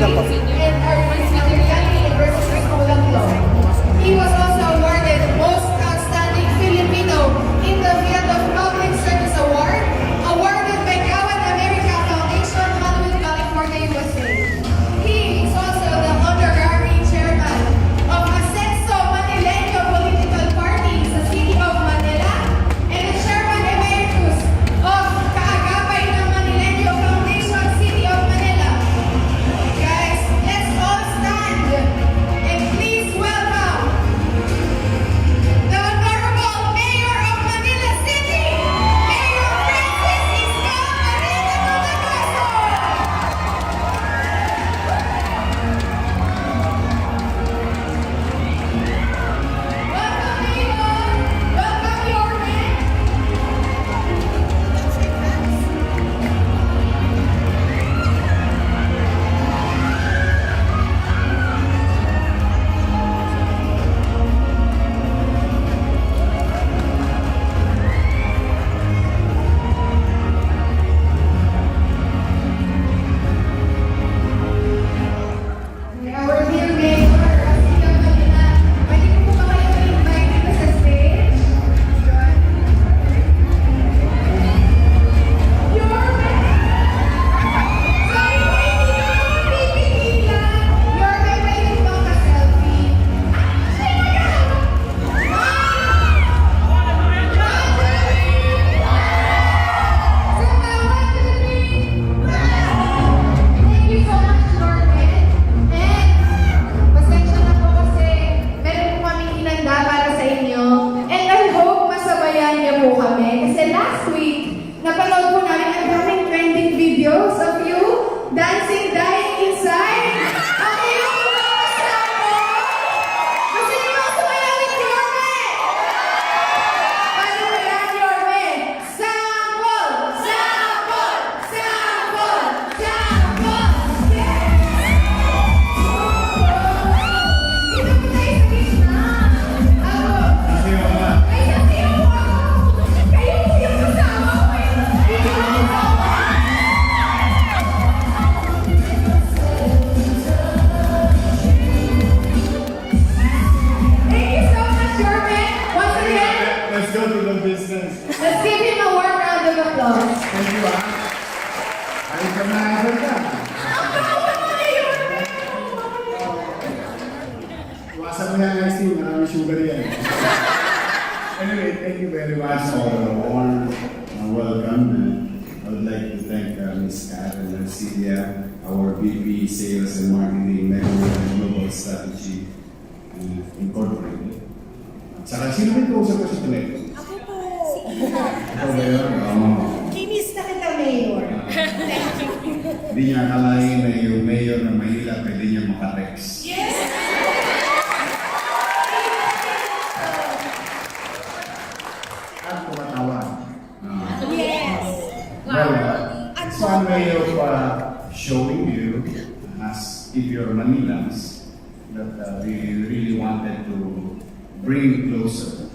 and our University School of Law. He was also awarded Most Outstanding Filipino in the field of Public Service Award, awarded by Kawan America Foundation, Hollywood, California, USA. He is also the honorary chairman of Ascenso Manileño Political Party sa City of Manila and the chairman emeritus of Kaagapay ng Manileño Foundation, City of Manila. Guys, let's all stand and please welcome the Honorable Mayor of Manila City, Mayor Francis Isko Moreno Domagoso. Welcome, Mayor. Welcome, your man. Our dear Mayor of City of Manila, pwede po ba kayo i-invite dito sa stage? Your man! So, hindi ko naman pipigilan. Your man, pwede po ba ka-selfie? Sino yan? Thank you so much, Lord Man. And pasensya na po kasi meron po kaming hinanda para sa inyo. And I hope masabayan niyo po kami. Kasi last week, napanood po namin ang daming trending videos of you dancing, dying inside. Ang iyong mga kasama. Gusto niyo ba sumayaw with your man? Paano ba yan, your man? Sample! Sample! Sample! Sample! Yes! Dito po tayo sa gitna. Ay, sasayaw po ako. Kayo po yung kasama ko. Dito po kasama. Thank you so much, your man. Once again, Let's go to the business. let's give him a warm round of applause. Thank you, ah. Ayun ka na, ayun ka. Ang kawan mo na your man. Iwasan mo yan, guys, team. Maraming sugar yan. Anyway, thank you very much for the warm welcome. I would like to thank Ms. Karen Garcia, our VP Sales and Marketing, Megaworld and Global Strategy Incorporated. At saka, sino ba ito usap ko sa telepono? Ako po. Ito ba yun? Oo. Kinis na kita, Mayor. Hindi niya akalain na yung mayor ng Manila pwede niya makatext. Yes! At tumatawag. Yes! Well, it's one way of showing you, as if you're Manilans, that we really wanted to bring closer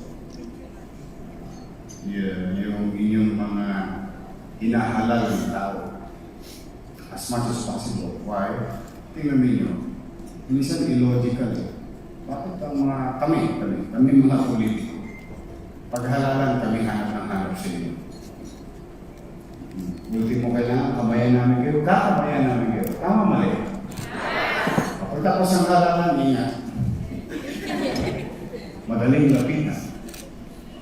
yung inyong mga hinahalal ng tao as much as possible. Why? Tingnan ninyo, minsan illogical eh. Bakit ang mga kami mga politiko, paghalalan kami hanap sa inyo. Ultimo kailangan, kamayan namin kayo, kakamayan namin kayo. Tama mali. Pagkatapos ang halalan, ingat. Madaling lapitan.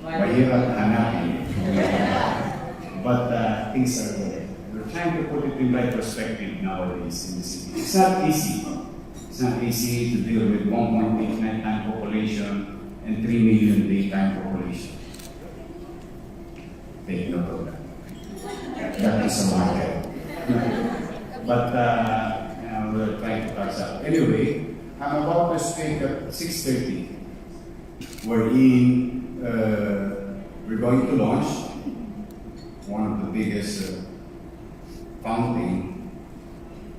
Mahirap hanapin. But things are good. We're trying to put it in right perspective nowadays in the city. It's not easy. It's not easy to deal with 1.8 nighttime population and 3 million daytime population. Take note of that. That is a market. But we're trying to catch up. Anyway, I'm about to speak at 6:30. We're going to launch one of the biggest fountain,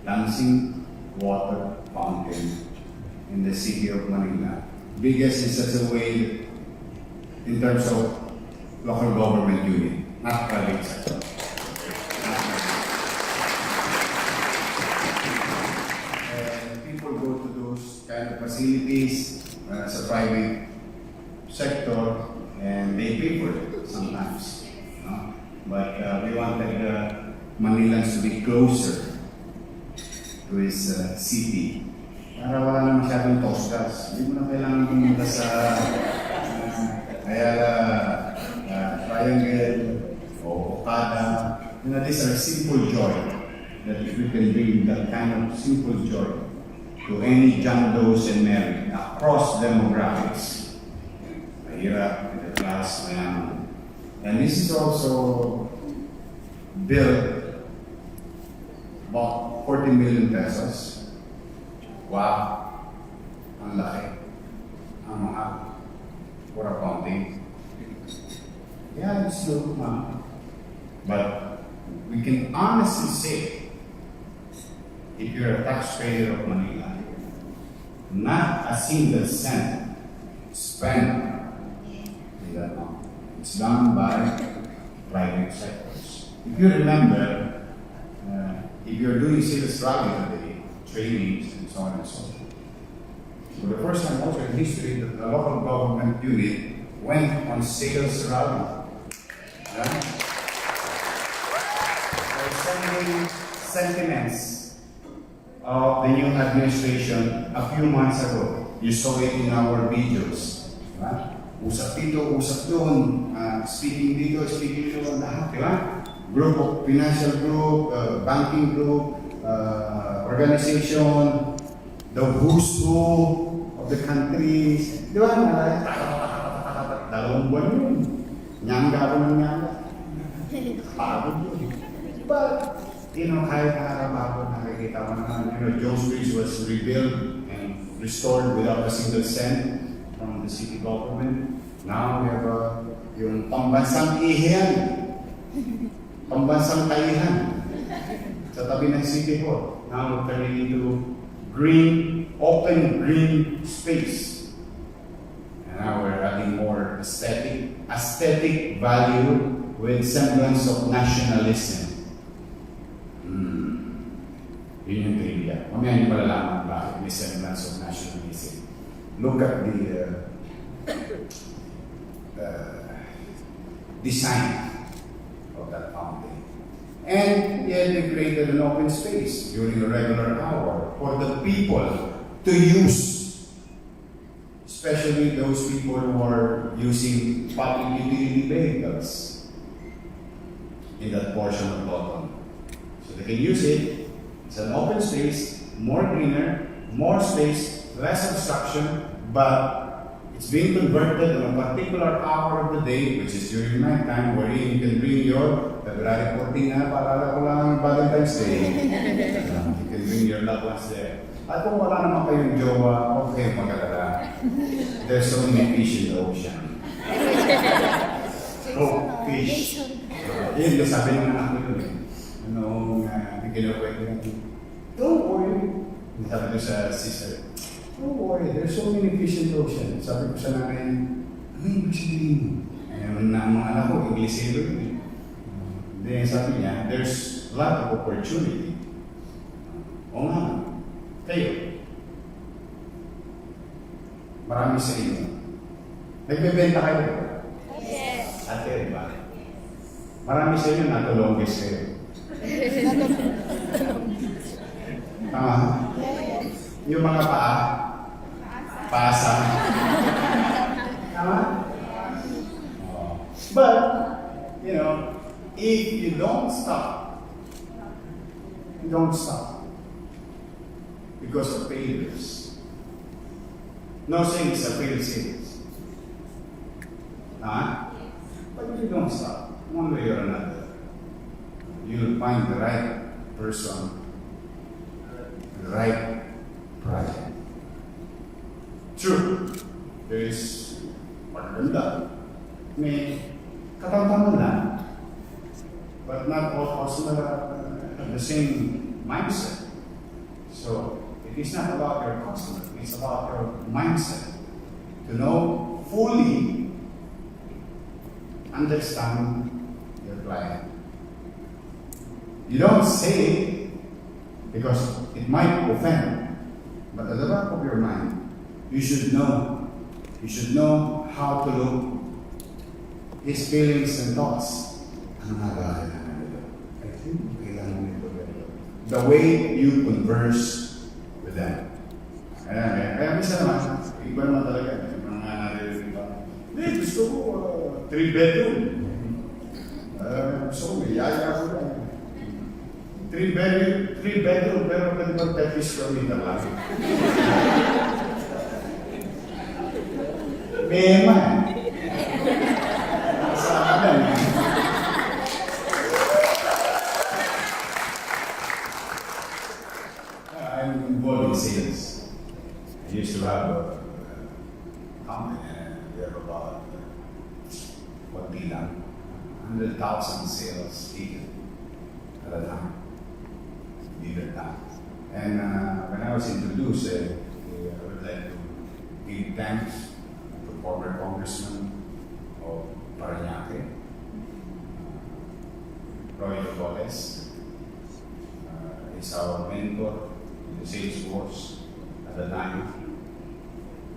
dancing water fountain in the city of Manila. Biggest in such a way in terms of local government unit, not private sector. facilities sa private sector, and they pay for it sometimes. No? But we wanted Manilans to be closer to his city. Para wala na masyadong tostas. Hindi mo na kailangan pumunta sa Ayala, Triangle, o Okada. You know, these are simple joy. That if we can bring that kind of simple joy to any John Does and Mary across demographics. Mahirap, middle class, mayaman. And this is also built about 40 million pesos. Wow! Ang laki. Ang mahal. For accounting. Yeah, it's low, ma'am. But we can honestly say, if you're a taxpayer of Manila, not a single cent spent in that amount. It's done by private sectors. If you remember, if you're doing sales rally today, trainings and so on and so forth, for the first time also in history, the local government unit went on sales rally. Yeah? They're sending sentiments of the new administration a few months ago. You saw it in our videos. Right? Usap dito, usap doon, speaking dito, speaking doon, lahat, di ba? Group of financial group, banking group, organization, the who's who of the countries. Di ba? Dalawang buwan yun. Nyangga ako ng nyangga. Pagod yun. But, you know, kahit nakakapagod, nakikita mo naman, you know, Joe's Bridge was rebuilt and restored without a single cent from the city government. Now we have yung pambansang ihiyan, pambansang taihan sa tabi ng city hall. Now we're turning into green, open green space. And now we're adding more aesthetic value with semblance of nationalism. Yun yung trivia. Mamaya niyo malalaman bakit may semblance of nationalism. Look at the design of that fountain. And yet they created an open space during a regular hour for the people to use, especially those people who are using public utility vehicles in that portion of London. So they can use it. It's an open space, more greener, more space, less obstruction, but it's being converted on a particular hour of the day, which is during night time, where you can bring your February 14 na, paalala ko lang Valentine's Day. You can bring your loved ones there. At kung wala naman kayong jowa, okay, mag-alala. There's so many fish in the ocean. Oh, fish. Yun, sabi ng anak ko yun eh. Nung ginawa ko, don't worry. Sabi ko sa sister, don't worry, there's so many fish in the ocean. Sabi ko sa nanay, ano yung sabihin? Ayun na ang mga anak ko, Inglesero yun eh. Then sabi niya, there's a lot of opportunity. O nga, kayo, marami sa inyo. Nagbebenta kayo? Yes. Ate, ba? Marami sa inyo natulongis kayo. Tama? Yung mga paa, paasa. Tama? But, you know, if you don't stop because of failures. No saying it's a failed sales. But if you don't stop, one way or another, you'll find the right person, the right project. True, there is maganda. May katamtaman lang. But not all customers have the same mindset. So, it is not about your customer, it's about your mindset. To know fully, understand your client. You don't say it because it might offend, but at the back of your mind, you should know. You should know how to look his feelings and thoughts. Ano nga ba kailangan nito? I think kailangan nito. The way you converse with them. Kaya minsan naman, iba naman talaga. Yung mga naririnig ba? Hindi, gusto ko 3 bedroom. Gusto ko, may yaya ko lang. 3 bedroom, pero pwede ba 30 square meter lang? Mema. Sa akin. I'm involved in sales. I used to have a company and we have about, what bilang? 100,000 sales people at a time. Leader time. And when I was introduced, I would like to give thanks to former congressman of Parañaque, Roy Domagoso. Is our mentor in the sales force at the time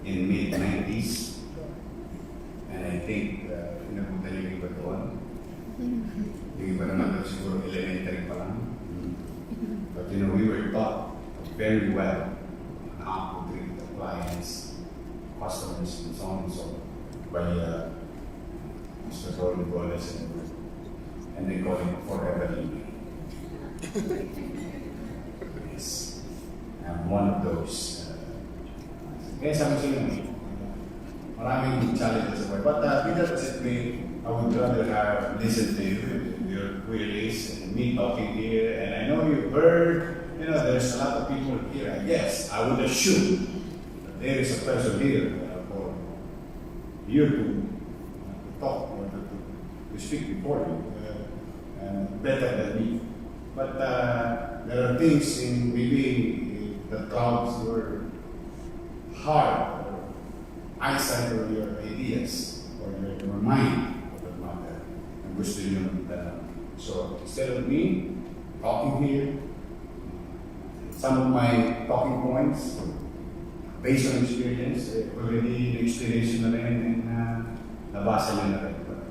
in mid-90s. And I think, pinapunta niyo iba doon. Yung iba naman doon siguro elementary pa lang. But we were taught very well how to treat the clients, customers, and so on and so on by Mr. Roy Domagoso, and they call him Forever Living. Yes, I'm one of those. Kaya sabi ko yun, maraming challenges sa buhay. But be that as it may, I would rather have listened to you, your queries, and me talking here. And I know you've heard, there's a lot of people here. Yes, I would assume that there is a person here for you to talk or to speak before you, better than me. But there are things in maybe the clouds your heart or eyesight or your ideas or your mind for that matter. And gusto nyo so instead of me talking here, some of my talking points based on experience, already experience na rin and nabasa nyo na rin. But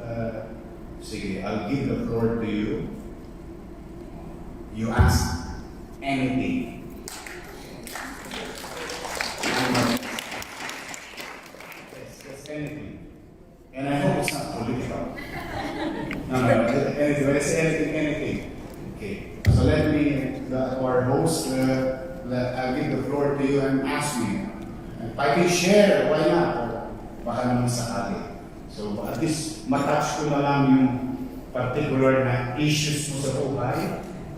sige, I'll give the floor to you. You ask anything. Yes, anything. And I hope it's not political. No, anything. Let's say anything. Okay. So let me, our host, I'll give the floor to you and ask me. If I can share, why not? Baka naman sakali. So at least matouch ko na lang yung particular na issues mo sa buhay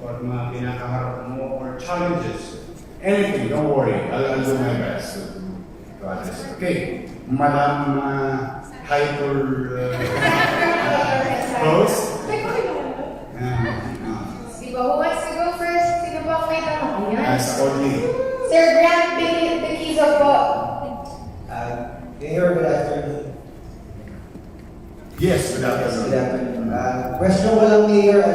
or mga pinakaharap mo or challenges. Anything, don't worry. I'll do my best to address it. Okay. Madam Hyper Rose. Who wants to go first? Sino ba ang may tanong? Ayan. Only. Sir Grant Bikizo po. Mayor, good afternoon. Yes, good afternoon. Good afternoon. Question ko lang, Mayor,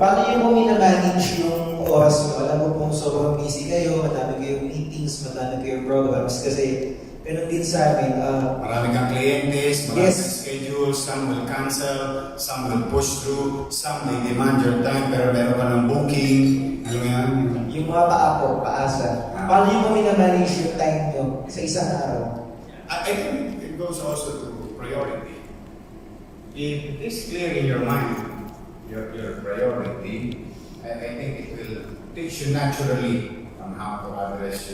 paano niyo po minamanage yung oras niyo? Alam mo pong sobrang busy kayo, madami kayong meetings, madami kayong programs, kasi ganun din sa amin. Marami kang clientes, marami Yes. kang schedule, some will cancel, some will push through, some may demand your time, pero meron ka ng booking. Ano yan? Yung mga paako, paasa, paano niyo po minamanage yung time niyo sa isang araw? I think it goes also to priority. If it is clear in your mind, your priority, I think it will teach you naturally on how to address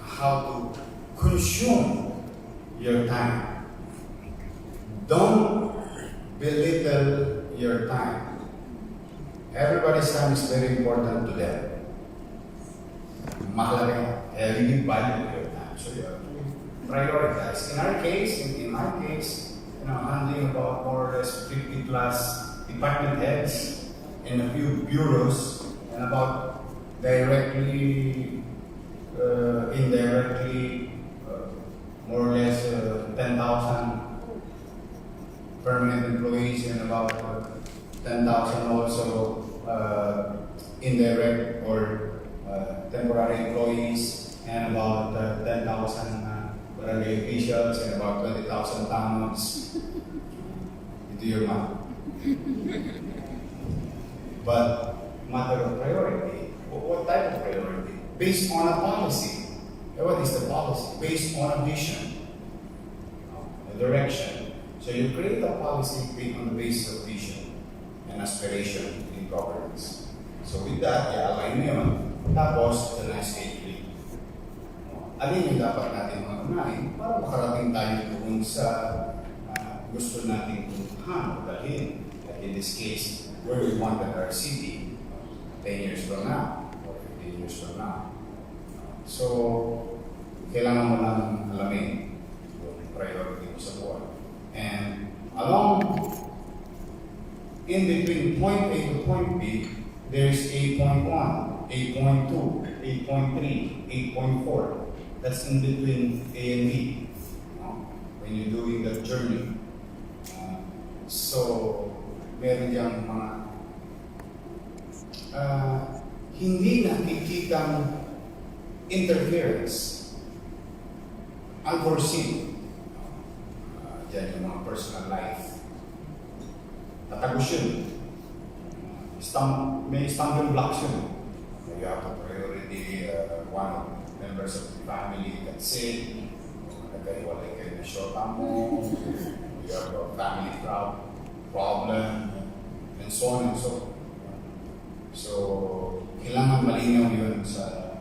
how to consume your time. Don't belittle your time. Everybody's time is very important to them. Mahalaga, you value your time. So you have to prioritize. In our case, in my case, handling about more or less 50 plus department heads and a few bureaus and about directly, indirectly, more or less 10,000 permanent employees and about 10,000 also indirect or temporary employees and about 10,000 barangay officials, and about 20,000 towns. You do your math. But matter of priority, what type of priority? Based on a policy. What is the policy? Based on a vision, a direction. So you create a policy based on the basis of vision and aspiration in governance. So with that, i-align mo yun. Tapos, the next stage. Alin yung dapat natin maunahin para makarating tayo doon sa gusto nating puntahan o dalhin. Like in this case, where we wanted our city 10 years from now or 15 years from now. So, kailangan mo lang alamin yung priority mo sa buwan. And along, in between point A to point B, there's 8.1, 8.2, 8.3, 8.4. That's in between A and B when you're doing the journey. So, meron diyang mga hindi nakikitang interference, unforeseen. Diyan yung mga personal life. Tatagos yun. May stumbling blocks yun. You have to priority one of members of the family that's sick, nagkahiwalay kayo na shota mo, you have a family problem, and so on and so on. So, kailangan malinaw yun sa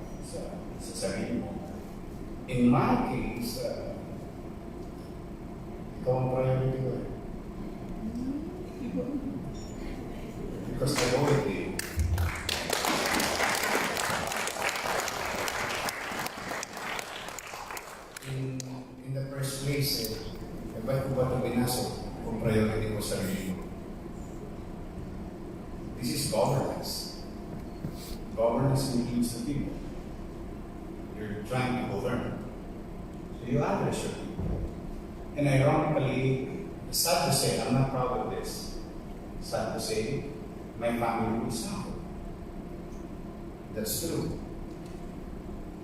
sarili mo. In my case, ikaw ang priority ko eh. Because I always did. In the first place, ba't ko ba ito binasok kung priority ko sa sarili mo? This is governance. Governance includes the people. You're trying to govern. So you address your people. And ironically, it's sad to say, I'm not proud of this. It's sad to say, my family will suffer. That's true.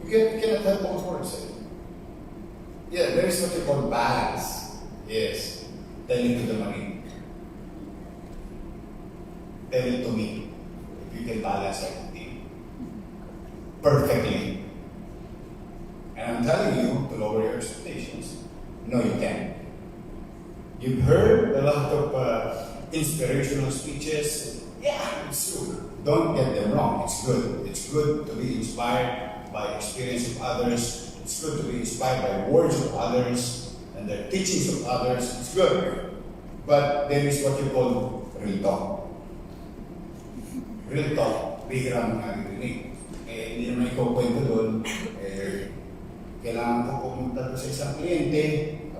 You cannot help both words. Yeah, there is what you call balance. Yes. Tell it to the marine. Tell it to me. If you can balance everything perfectly. And I'm telling you to lower your expectations. No, you can't. You've heard a lot of inspirational speeches. Yeah, it's true. Don't get them wrong. It's good. It's good to be inspired by experience of others. It's good to be inspired by words of others and the teachings of others. It's good. But there is what you call real talk. Real talk, bihira mo narinig. Hindi naman ikaw kwento doon. Kailangan ko pumunta sa isang kliyente,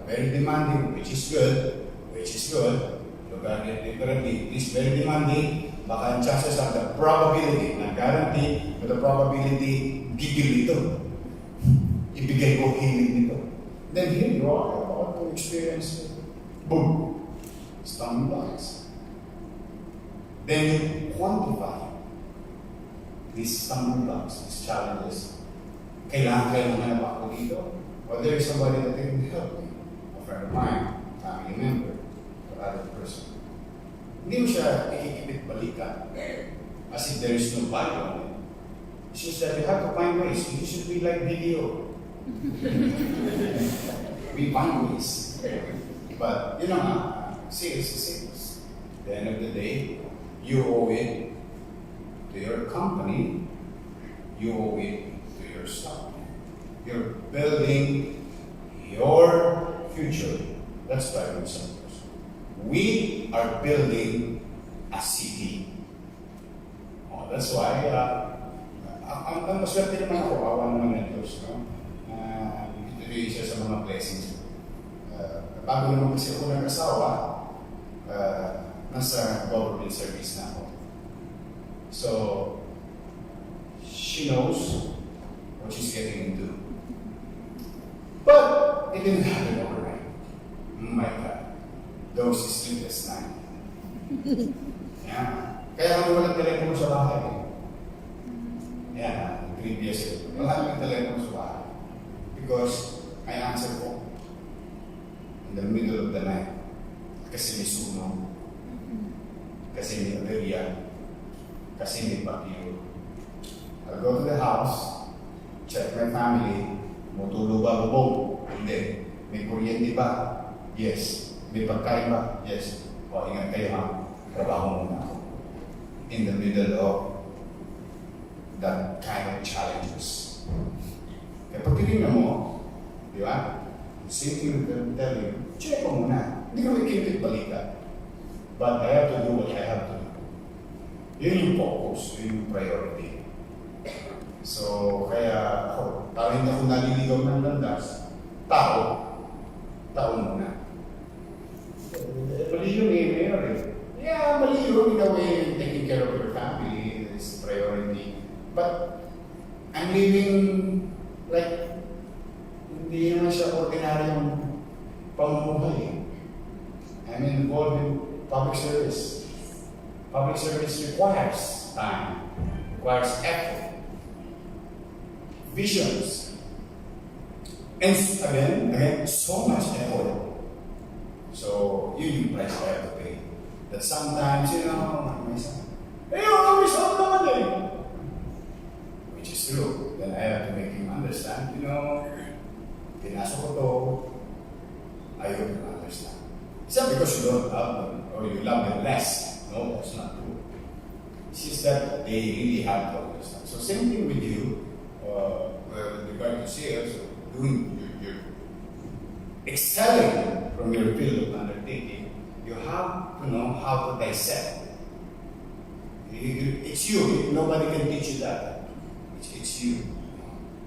very demanding, which is good. Look at it differently. It's very demanding. Baka ang chances are the probability, not guarantee, but the probability, gigil ito. Ibigay ko healing nito. Then here you are about to experience, boom, stumbling blocks. Then you quantify these stumbling blocks, these challenges. Kailangan hanap ako dito. Or there is somebody that can help me. A friend of mine, family member, or other person. Hindi mo siya ikikipit balikan as if there is no value on it. It's just that you have to find ways. You should be like video. We find ways. But, sales is sales. At the end of the day, you owe it to your company, you owe it to yourself. You're building your future. That's driving centers. We are building a city. That's why, ang maswerte naman ako, awa naman ng Diyos, no? Ito yung isa sa mga blessings. Bago naman kasi ako ng asawa, nasa government service na ako. So, she knows what she's getting into. But, it didn't happen overnight. Oh my God. Those sleepless nights. Yeah. Kaya kami walang telepono sa bahay. Yeah, 3 years ago. Wala kaming telepono sa bahay. Because may answer ko. In the middle of the night. Kasi may sunog. Kasi may aberya. Kasi may bagyo. I'll go to the house, check my family, matulog ba, bubog? Hindi. May kuryente ba? Yes. May pagkain ba? Yes. O, ingat kayo ha. Trabaho muna ako. In the middle of that kind of challenges. Kaya pag tinignan mo, di ba? Same thing with them tell you, check mo muna. Hindi ko ikipit balikan. But I have to do what I have to do. Yun yung focus, yun yung priority. So, kaya ako, parang hindi ako naliligaw ng landas. Tao muna. Mali yun Mayor eh. Yeah, mali yun in a way, taking care of your family is priority. But, I'm living like, hindi naman siya ordinaryong pamumuhay. I'm involved in public service. Public service requires time, requires effort, visions, and again, so much effort. So, yun yung price I have to pay. That sometimes, you know, my son, hey, you always have naman eh. Which is true. Then I have to make him understand, you know, pinasok ko to, I hope you understand. It's not because you don't love them or you love them less. No, that's not true. It's just that they really have to understand. So same thing with you, with regard to sales, doing your excelling from your field of undertaking, you have to know how to dissect. It's you. Nobody can teach you that. It's you.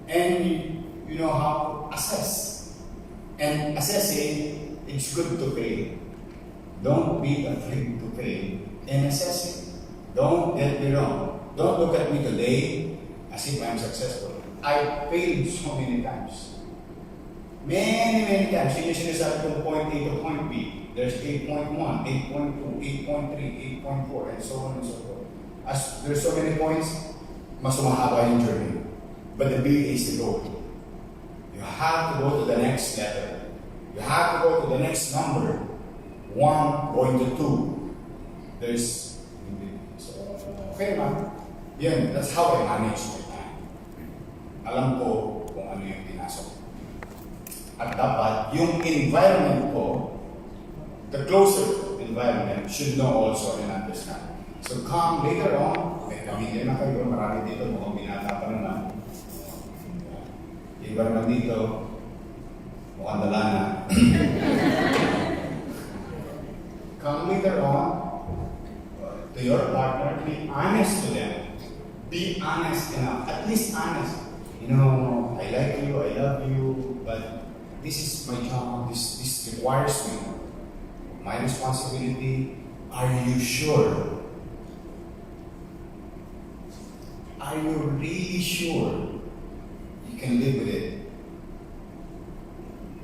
And you know how to assess. And assessing, it's good to fail. Don't be afraid to fail in assessing. Don't get me wrong. Don't look at me today as if I'm successful. I failed so many times. Many times. Yun yung sinasabi kong point A to point B. There's 8.1, 8.2, 8.3, 8.4, and so on and so forth. As there's so many points, mas mahaba yung journey. But the B is the goal. You have to go to the next level. You have to go to the next number. 1 going to 2. There's so, okay man. Yan, that's how I manage my time. Alam ko kung ano yung pinasok. At dapat, yung environment ko, the closer environment should know also and understand. So come later on, may pamilya na kayo, marami dito, mukhang binata pa naman. Iba naman dito, mukhang dala na. Come later on, to your partner, be honest to them. Be honest enough, at least honest. You know, I like you, I love you, but this is my job, this requires me. My responsibility, are you sure? Are you really sure you can live with it?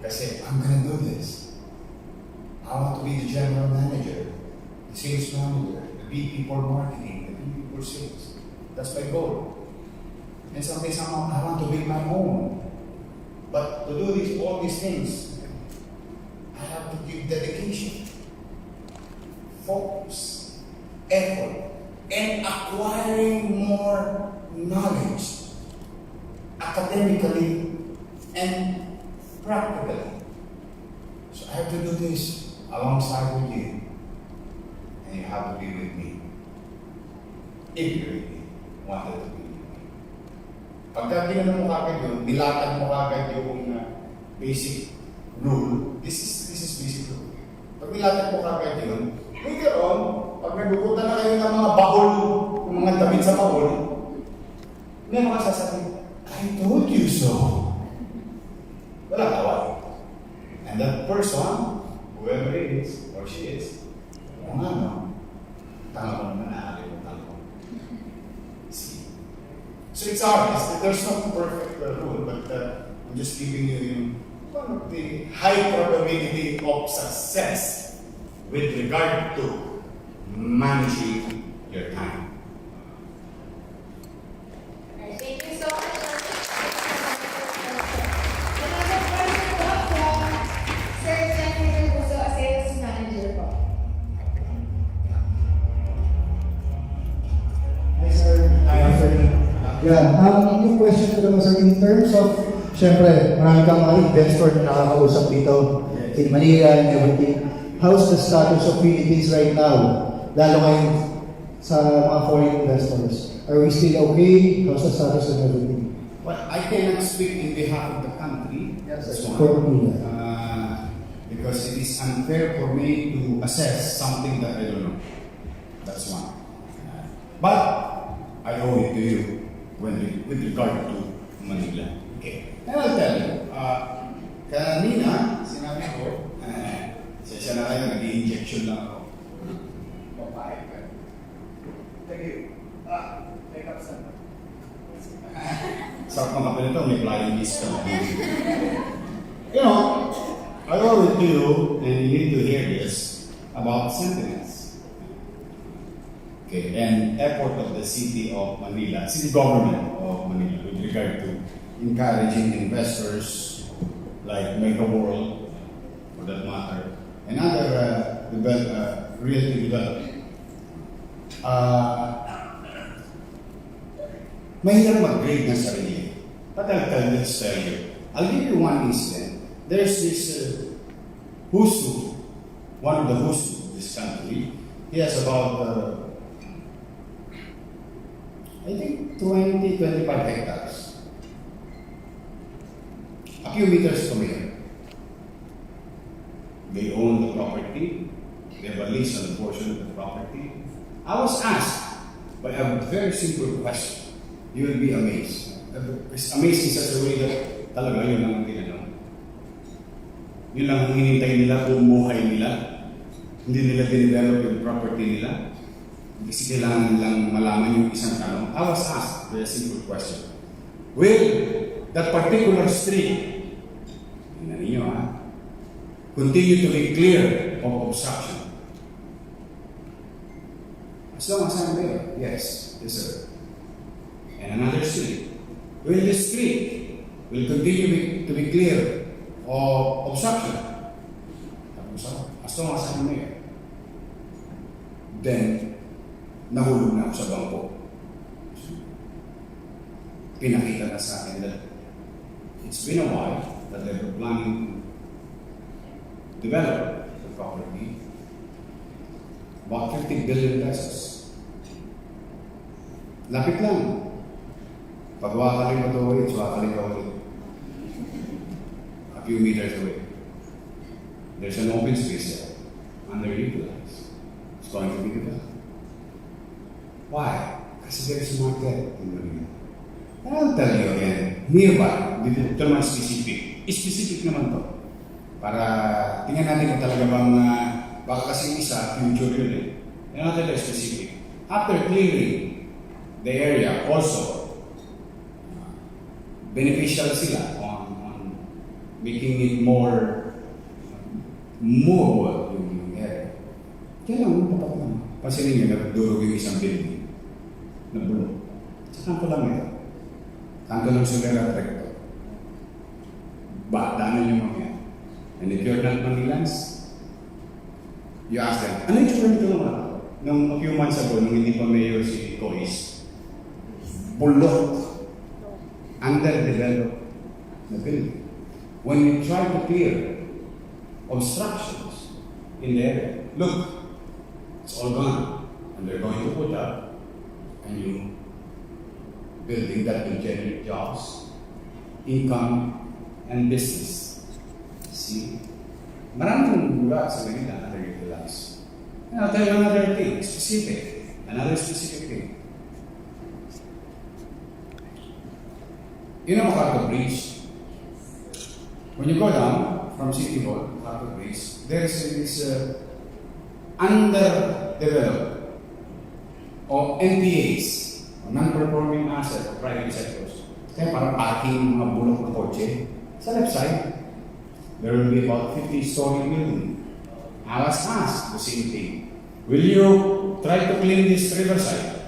Kasi I'm gonna do this. I want to be the general manager, the sales manager, the VP for marketing, the VP for sales. That's my goal. And someday somehow I want to build my own. But to do all these things, I have to give dedication, focus, effort, and acquiring more knowledge, academically and practically. So I have to do this alongside with you, and you have to be with me. If you really wanted to be with me. Pagka tingnan mo kagad yun, nilatag mo kagad yung basic rule, this is basic rule. Pag nilatag mo kagad yun, later on, pag nagugutan na kayo ng mga bahol, yung mga damit sa bahol, may mga sasabihin, I told you so. Wala tawag. And that person, whoever it is, or she is, kung ano, tama ko naman nakalimutan ko. See? So it's obvious that there's no perfect rule, but I'm just giving you one of the high probability of success with regard to managing your time. Thank you so much. Another question Yeah, yung question ko naman sir, in terms of, syempre, marami kang mga investor na nakakausap dito in Manila and everything. How's the status of Philippines right now? Lalo ngayon sa mga foreign investors. Are we still okay? How's the status and everything? Well, I cannot speak in behalf of the country. That's For one. Manila. Because it is unfair for me to assess something that I don't know. That's one. But I owe it to you with regard to Manila. Okay. And I'll tell you, kanina, sinabi ko, siya na kayo, nag-i-injection lang ako. Babae ka. Thank you. Take up some. Sarap mga kapal ito, may flying list ka. You know, I owe it to you, and you need to hear this, about sentiments. Okay, and effort of the city of Manila, city government of Manila, with regard to encouraging investors like Megaworld, for that matter, and other realty development. Mahirap mag-grade ng sarili. But let's tell you. I'll give you one incident. There's this who's who, one of the who's who of this country. He has about, I think, 25 hectares. A few meters from here. They own the property. They have a lease on a portion of the property. I was asked by a very simple question. You will be amazed. It's amazing such a way that talaga yun lang ang tinanong. Yun lang ang hinintay nila, buong buhay nila. Hindi nila dinevelop yung property nila. Kasi kailangan nilang malaman yung isang tanong. I was asked a simple question. Will that particular street, tingnan ninyo continue to be clear of obstruction? As long as I'm there, yes, sir. And another street. Will this street continue to be clear of obstruction? As long as I'm there. Then, nahulog na ako sa bangko. Pinakita na sa akin that it's been a while that they were planning to develop the property. About 50 billion pesos. Lapit lang. Pag wakaling mo ito ulit, wakaling ka ulit. A few meters away. There's an open space there, underutilized. It's going to be developed. Why? Kasi there's a market in Manila. And I'll tell you again, nearby, dito naman specific. Specific naman to. Para tingnan natin kung talaga bang baka kasi isa, future yun eh. And I'll tell you specific. After clearing the area also, beneficial sila on making it more movable yung area. Kaya lang, tapat lang. Pansinin nyo, nagdurog yung isang building. Nabulok. Sa kanto lang ito. Kanto lang sila recto. Daanan yung mga yan. And if you're not Manilans, you ask them, ano yung children ito naman? Nung a few months ago, nung hindi pa mayor si Cois, bulok. Underdeveloped the building. When we try to clear obstructions in the area, look, it's all gone. And they're going to put up a new building that will generate jobs, income, and business. See? Maraming lugar sa Manila underutilized. And I'll tell you another thing, another specific thing. You know MacArthur Bridge? When you go down from City Hall, MacArthur Bridge, there is this underdeveloped or NPAs, non-performing asset of private sectors. Kaya parang parking mga bulok na kotse. Sa left side, there will be about 50-story building. I was asked the same thing. Will you try to clean this riverside?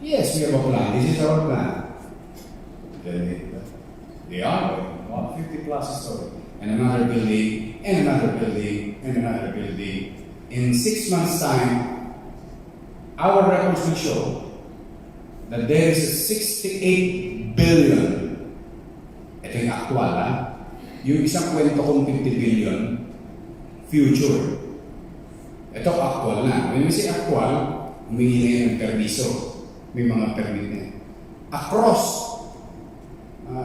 Yes, we have a plan. This is our plan. They are about 50 plus story. And another building, and another building, and another building. In 6 months' time, our records will show that there is a 68 billion. Ito yung actual, ha? Yung isang kwento kong 50 billion, future. Ito actual na. When we say actual, humingi na yun ng permiso. May mga permit na yun. Across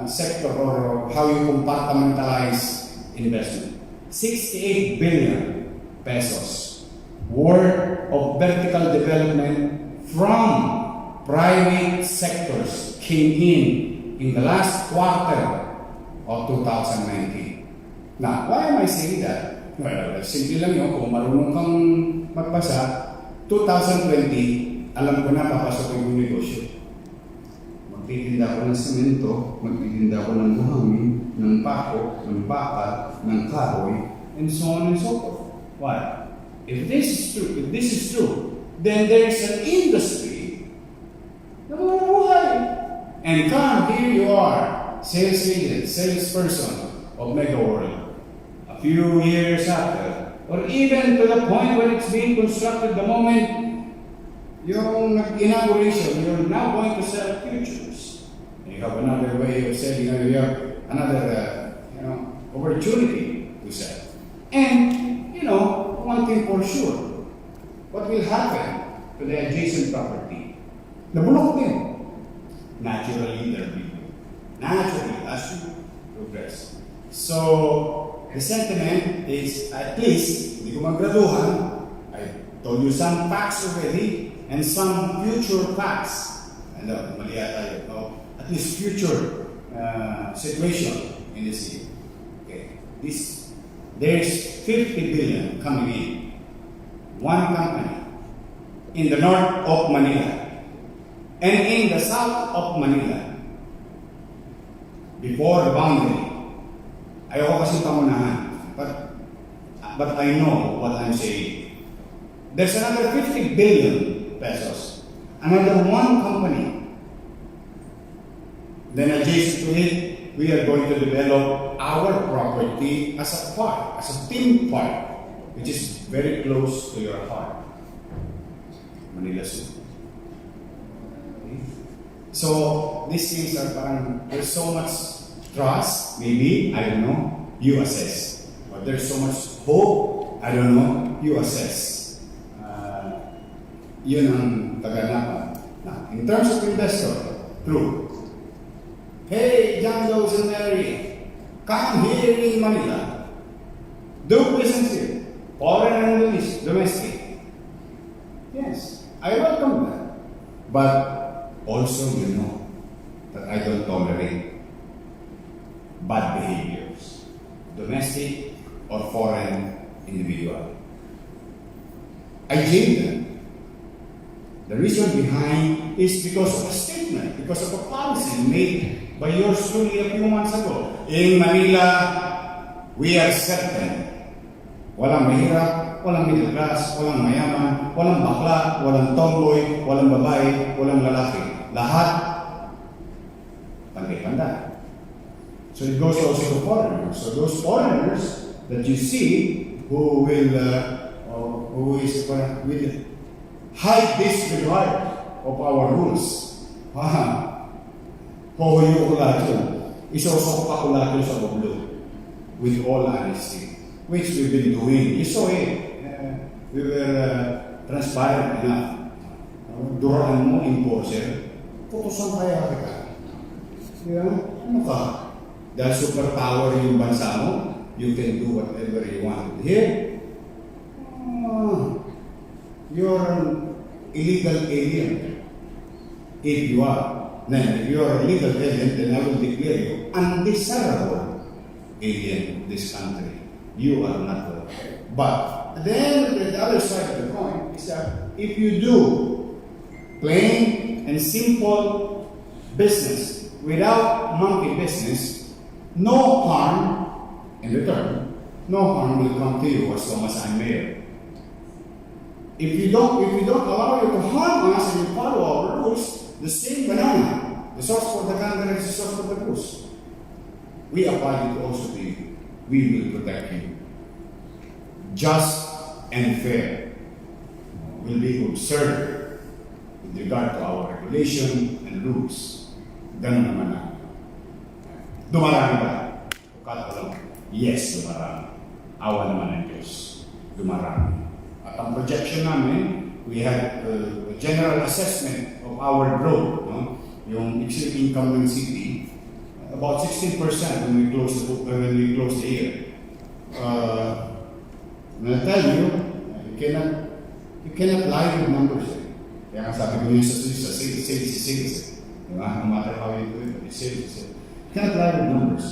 sector or how you compartmentalize investment. 68 billion pesos worth of vertical development from private sectors came in the last quarter of 2019. Now, why am I saying that? Well, simple lang yun. Kung marunong kang magbasa, 2020, alam ko na papasok yung negosyo. Magtitinda ako ng semento, magtitinda ako ng buhangin, ng pako, ng baka, ng kahoy, and so on and so forth. Why? If this is true, then there's an industry na mabuhay. And come, here you are, sales agent, salesperson of Megaworld. A few years after, or even to the point when it's being constructed, the moment yung inauguration, you're now going to sell futures. You have another way of selling, you have another opportunity to sell. And, one thing for sure, what will happen to the adjacent property? Nabulok din. Naturally, there will be. Naturally, as you progress. So, the sentiment is, at least, hindi ko maggraduhan, I told you some facts already, and some future facts. Mali yata yun. At least future situation in the city. Okay. There's 50 billion coming in. One company in the north of Manila and in the south of Manila before the boundary. Ayoko kasi pamunahan, but I know what I'm saying. There's another 50 billion pesos. Another one company. Then adjacent to it, we are going to develop our property as a park, as a theme park, which is very close to your heart. Manila Zoo. Okay. So, these things are parang, there's so much trust, maybe, I don't know, you assess. But there's so much hope, I don't know, you assess. Yun ang taganapan. Now, in terms of investor, true. Hey, young those and Mary, come here in Manila. Do business here. Foreign and domestic. Yes, I welcome that. But also, that I don't tolerate bad behaviors. Domestic or foreign individual. I blame them. The reason behind is because of a statement, because of a policy made by yours truly a few months ago. In Manila, we are certain. Walang mahirap, walang middle class, walang mayaman, walang bakla, walang tomboy, walang babae, walang lalaki. Lahat, pantay-pantay. So it goes also to foreigners. So those foreigners that you see who will hide disregard of our rules. Kuhuyo ko lahat yun. Isosok ako lahat yun sa bublo. With all honesty. Which we've been doing. You saw it. We were transparent enough. Duraan mo, enforcer. Putusan kaya kita. Ano ka? Dahil superpower yung bansa mo, you can do whatever you want. Here, you're an illegal alien. If you are. Then, if you are a legal alien, then I will declare you undesirable alien in this country. You are not welcome. But then the other side of the coin is that if you do plain and simple business without monkey business, no harm in return, no harm will come to you as long as I'm mayor. If you don't allow you to harm us and you follow our rules, the same banana, the source for the canker is the source for the goose. We apply it also to you. We will protect you. Just and fair will be observed with regard to our regulation and rules. Ganun naman na. Dumarami ba? Katalong, yes, dumarami. Awa naman ng Diyos. Dumarami. At ang projection namin, we had a general assessment of our growth, no? Yung income ng city, about 16% when we close the year. And I tell you, you cannot lie with numbers. Kaya nga sabi ko yun sa sales. Diba? No matter how you do it, but it's sales. You cannot lie with numbers.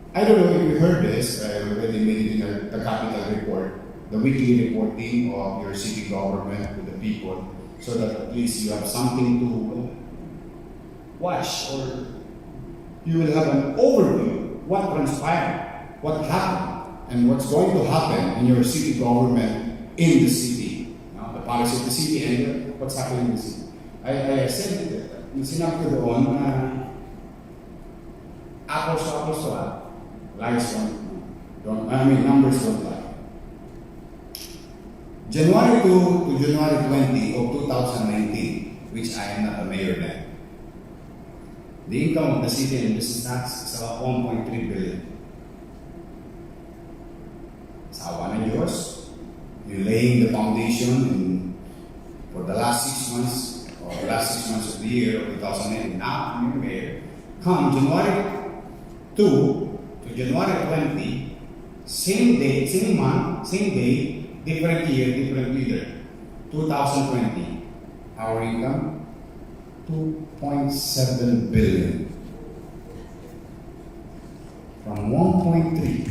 I don't know if you heard this, I already made it in the capital report, the weekly reporting of your city government with the people, so that at least you have something to watch, or you will have an overview what transpired, what happened, and what's going to happen in your city government in the city. Now, the policy of the city and what's happening in the city. I said that, yung sinabi ko doon na apples to apples to lies numbers don't lie. January 2 to January 20 of 2019, which I am not a mayor then, the income of the city and business tax is about 1.3 billion. Sa awa ng Diyos, you're laying the foundation for the last 6 months, or the last 6 months of the year of 2019. Now, I'm your mayor. Come January 2 to January 20, same day, same month, same day, different year, different leader. 2020, our income, 2.7 billion. From 1.3 to 2.7.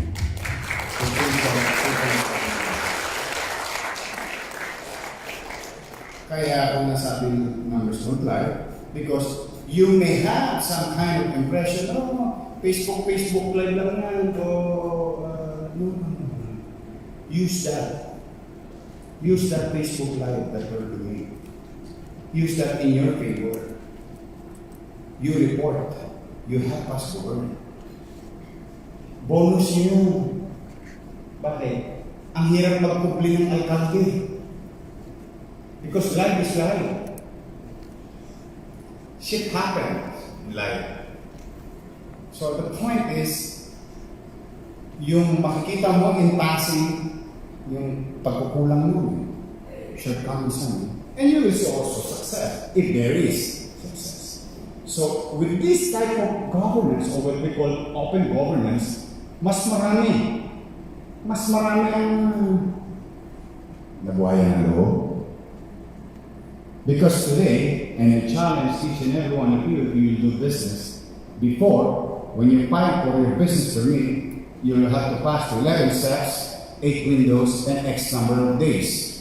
Kaya kung nasabing numbers don't lie, because you may have some kind of impression, Facebook live lang yan, no. Use that Facebook live that we're doing. Use that in your favor. You report. You help us govern. Bonus yun. Bakit? Ang hirap magkubli ng alkalde. Because life is life. Shit happens in life. So the point is, yung makikita mo in passing, yung pagkukulang mo, shortcomings mo, and you will see also success, if there is success. So with this type of governance, or what we call open governance, mas marami ang nabuhayan ng loob. Because today, and I challenge each and every one of you, if you do business, before, when you file for your business permit, you will have to pass 11 steps, 8 windows, and X number of days.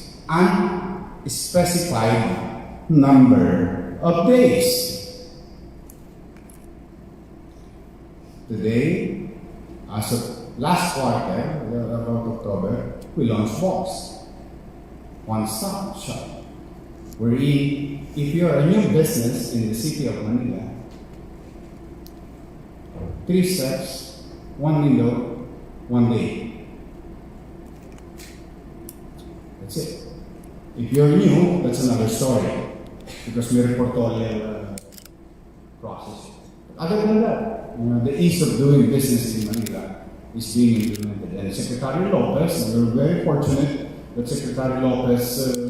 Unspecified number of days. Today, as of last quarter, about October, we launched Box. One-stop shop. Wherein, if you are a new business in the city of Manila, 3 steps, 1 window, 1 day. That's it. If you're new, that's another story. Because may reportorial process. Other than that, the ease of doing business in Manila is being implemented. And Secretary Lopez, and we're very fortunate that Secretary Lopez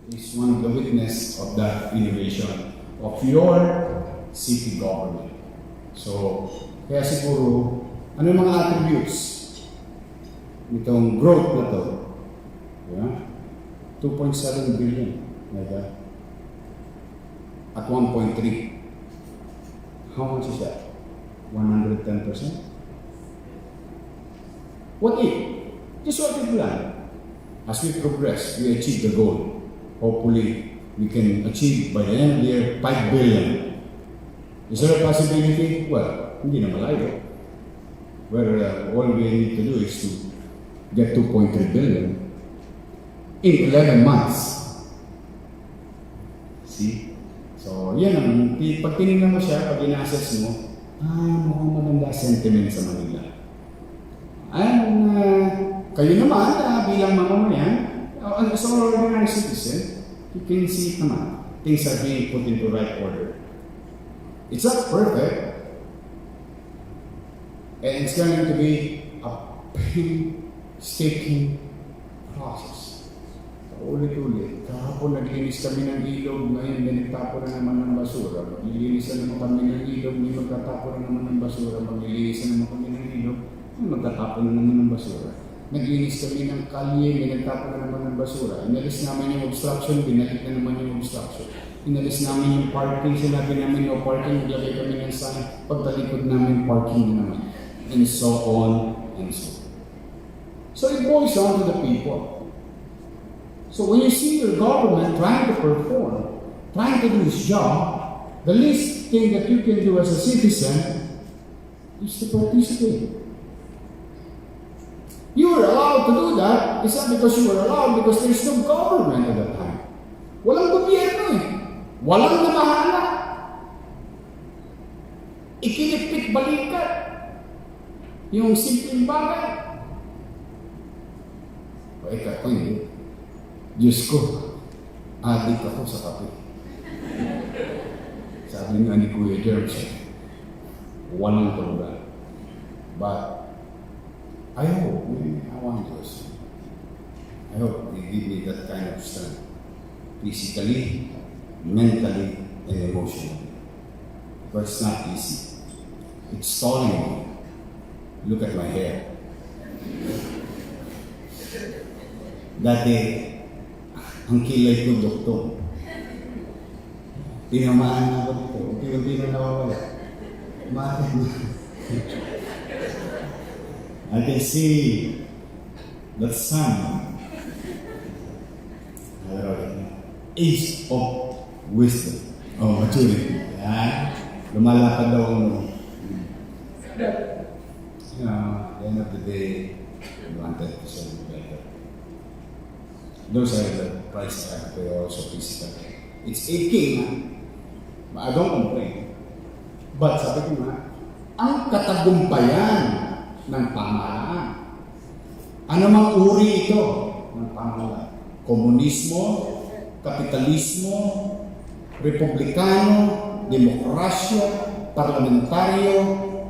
is one of the witness of that innovation of your city government. So, kaya siguro, ano yung mga attributes nitong growth na to? Yeah? 2.7 billion. Like that. At 1.3. How much is that? 110%? What if? Just what if lang. As we progress, we achieve the goal. Hopefully, we can achieve by the end of the year 5 billion. Is there a possibility? Well, hindi na malayo. Where all we need to do is to get 2.3 billion in 11 months. See? So, yan ang, pag tinignan mo siya, pag in-assess mo, mukhang maganda sentiment sa Manila. Kayo naman, bilang mamamayan, as an ordinary citizen, you can see it naman. Things are being put into right order. It's not perfect. And it's going to be a painstaking process. Ulit-ulit. Kahapon naglinis kami ng ilog, ngayon nagtapon na naman ng basura. Maglilinis na naman kami ng ilog, may magtatapon na naman ng basura. Maglilinis na naman kami ng ilog, may magtatapon na naman ng basura. Naglinis kami ng kalye, may nagtapon na naman ng basura. Inalis namin yung obstruction, binalik na naman yung obstruction. Inalis namin yung parking, sinabi namin no parking, naglagay kami ng sign, pagtalikod namin parking na naman. And so on and so on. So it boils down to the people. So when you see your government trying to perform, trying to do its job, the least thing that you can do as a citizen is to participate. You were allowed to do that. It's not because you were allowed, because there's no government at that time. Walang gobyerno eh. Walang namahala. Ikilipit balikat. Yung simpleng bagay. O ikaw ko yun. Diyos ko, adik ako sa kape. Sabi nga ni Kuya George, walang tulugan. But, I hope, I want Diyos. I hope He give me that kind of strength. Physically, mentally, and emotionally. But it's not easy. It's stalling me. Look at my hair. Dati, ang kilay ko, doktor. Tinamaan na ako dito. Unti-unti na nawawala. Bakit na? I can see the sun. Age of wisdom. Oh, maturity. Lumalakad daw ang at the end of the day, we wanted to serve better. Those are the prices I have to pay also physically. It's aching, but I don't complain. But sabi ko nga, ang katagumpayan ng pamahalaan. Ano mang uri ito ng pamahalaan? Komunismo, kapitalismo, republikano, demokrasya, parlamentaryo,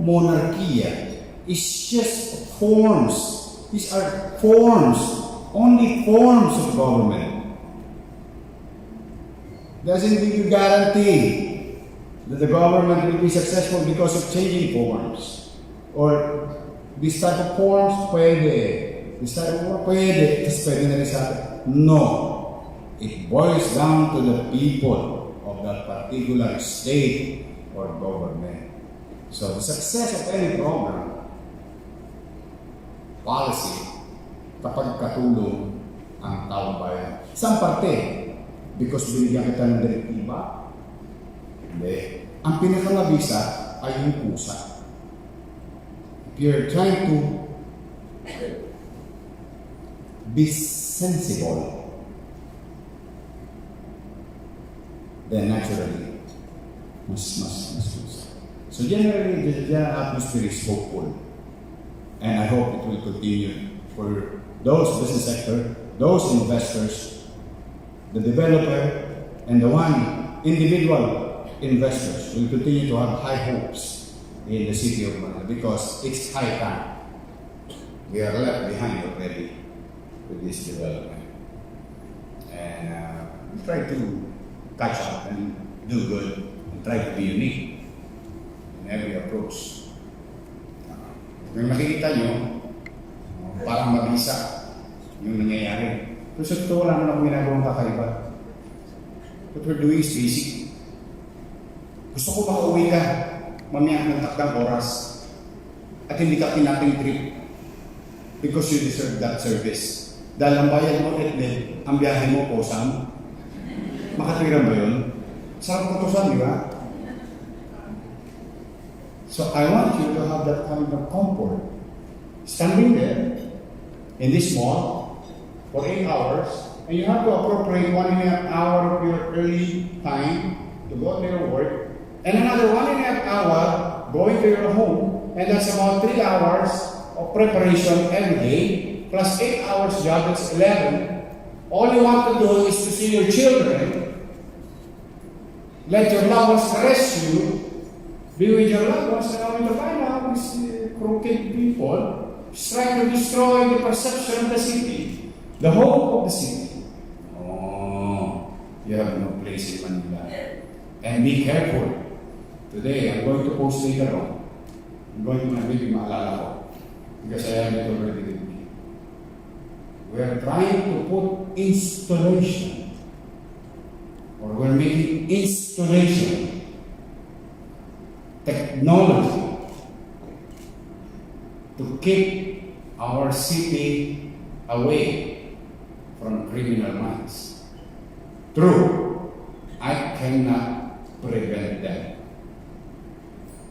monarkiya. It's just forms. These are forms. Only forms of government. Doesn't give you guarantee that the government will be successful because of changing forms. Or this type of forms, pwede. This type of form, pwede. Tapos pwede na rin sa atin. No. It boils down to the people of that particular state or government. So the success of any program, policy, kapag katulong ang taong bayan. Saan parte? Because binigyan kita ng direktiba? Hindi. Ang pinakamabisa ay yung pusa. If you're trying to be sensible, then naturally, mas pusa. So generally, the general atmosphere is hopeful. And I hope it will continue for those business sector, those investors, the developer, and the individual investors will continue to have high hopes in the city of Manila because it's high time. We are left behind already with this development. And we try to catch up and do good and try to be unique in every approach. Kung makikita nyo, parang mabisa yung nangyayari. Pero sa totoo, wala naman akong ginagawang kakaiba. What we're doing is basic. Gusto ko makauwi ka, mamaya ng takdang oras, at hindi ka tinating trip because you deserve that service. Dahil ang bayad mo, net, ang biyahe mo, posam. Makatwiran ba yun? Sarap kutusan, di ba? So I want you to have that kind of comfort. Standing there in this mall for 8 hours, and you have to appropriate 1.5 hour of your early time to go to your work, and another 1.5 hour going to your home, and that's about 3 hours of preparation every day, plus 8 hours job, that's 11. All you want to do is to see your children. Let your loved ones caress you. Be with your loved ones, and only to find out these crooked people trying to destroy the perception of the city, the hope of the city. Oh, you have no place in Manila. And be careful. Today, I'm going to post later on. I'm going to maybe maalala ko. Because I have it already with me. We are trying to put installation, or we're making installation, technology, to keep our city away from criminal minds. True, I cannot prevent them.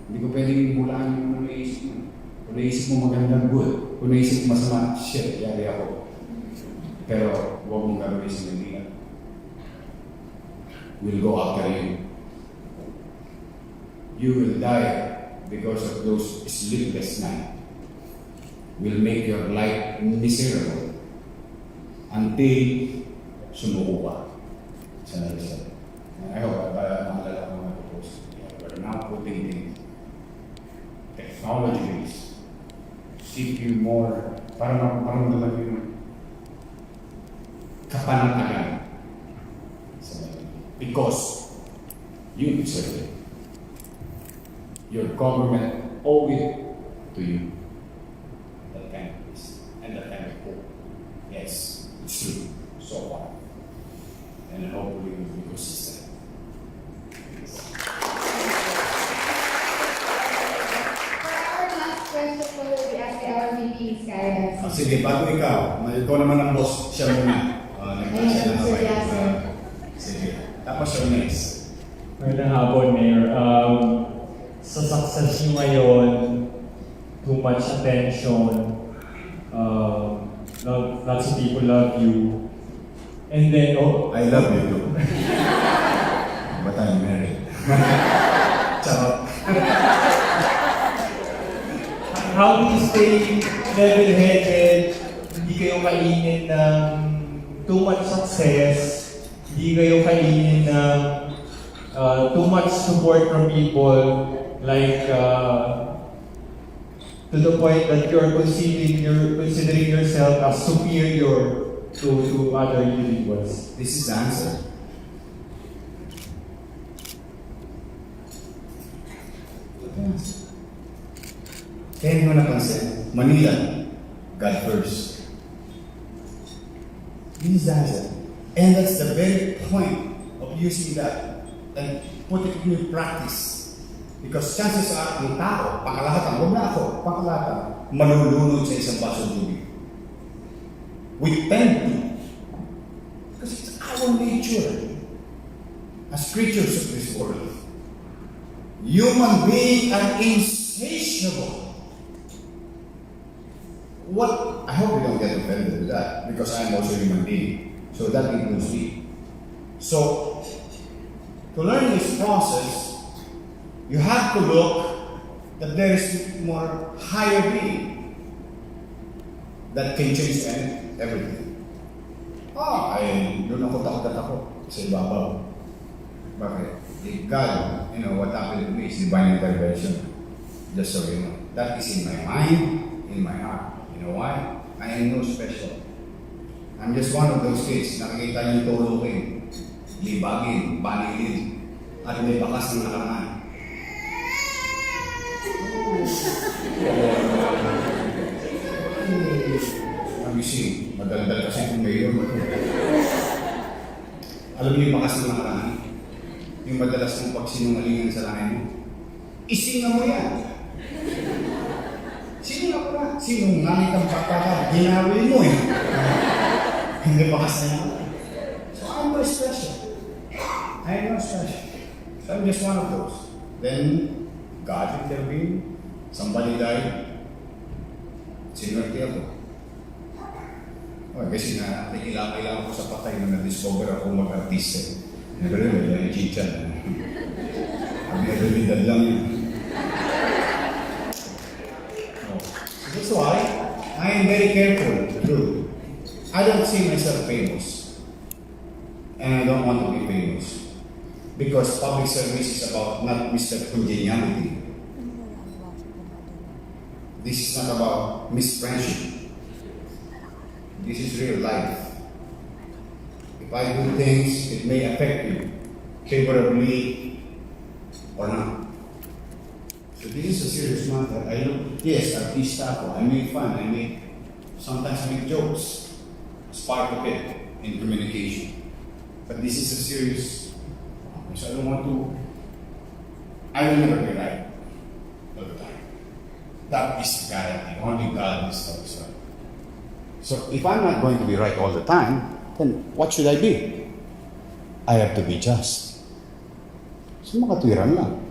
Hindi ko pwedeng hulaan yung naisip mo. Kung naisip mo magandang good, kung naisip mo masama, shit, yari ako. Pero huwag mong gagawin sa Manila. We'll go after you. You will die because of those sleepless nights. Will make your life miserable until sumuko ka sa narisal. I hope maalala ko mga post. We're now putting technologies keep you more para maramdaman yung kapanatagan sa Manila. Because you deserve it. Your government owe it to you. That kind of peace and that kind of hope. Yes, it's true. So far. And hopefully we'll be consistent. For our last question, we will be asking our VP, Skyler. Sige, bago ikaw naman ang boss, siya muna. Nagpasya na Sir kaway. Yasser. Sige, tapos siya next. Magandang hapon, Mayor. Sa success nyo ngayon, too much attention, lots of people love you, and then, I love you too. But I'm married. Charot. how do you stay level-headed, hindi kayo kainin ng too much success, hindi kayo kainin ng too much support from people, like to the point that you're considering yourself as superior to other individuals. This is the answer. Kaya hindi mo napansin, Manila, God first. This is the answer. And that's the very point of using that and put it in practice. Because chances are, ang tao, pakalahatan, huwag na ako, pakalahatan, malulunod sa isang basong tubig. We tend to. Because it's our nature as creatures of this world. Human beings are insatiable. What? I hope you don't get offended with that because I'm also a human being. So that includes me. So, to learn this process, you have to look that there is more higher being that can change everything. Doon ako takot sa ibabaw. Bakit? God, what happened to me is divine intervention. Just so you know. That is in my mind, in my heart. You know why? I am no special. I'm just one of those kids. Nakikita niyong tulukin, libagin, banilin, at may bakas ng nakaraan. You see, madaldal kasi kung mayor mo. Alam niyo yung bakas ng nakaraan? Yung madalas mong pagsinungalingan sa langit mo? Isinga mo yan! Sinunga ko na. Sinungaling kang pagkaka, ginawin mo eh. Hindi bakas na yan. So I'm no special. I'm no special. So I'm just one of those. Then, God intervened. Somebody died. Sinwerte ako. Kasi kailangan ko sa patay na na-discover ako mag-artista. Never really, yung chichan. Ang realidad lang yun. So that's why I am very careful. True. I don't see myself famous. and I don't want to be famous. Because public service is about not Mr. Congeniality. This is not about misfriendship. This is real life. If I do things, it may affect you favorably or not. So this is a serious matter. I look, yes, artista ako. I make fun. Sometimes I make jokes. It's part of it in communication. But this is a serious, so I don't want to, I will never be right all the time. That is guaranteed. Only God is also. So if I'm not going to be right all the time, then what should I be? I have to be just. So makatwiran lang.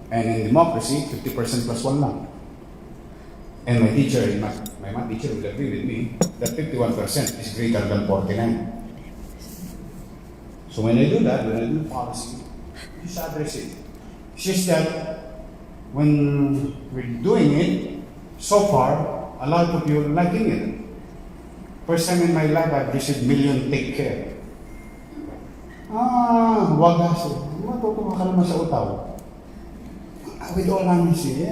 And in democracy, 50% plus 1 lang. And my teacher, my math teacher will agree with me that 51% is greater than 49. So when I do that, when I do policy, just address it. It's just that when we're doing it, so far, a lot of people are liking it. First time in my life, I've received million take care. Wagas. Matutuwa ka naman sa utaw. With all honesty,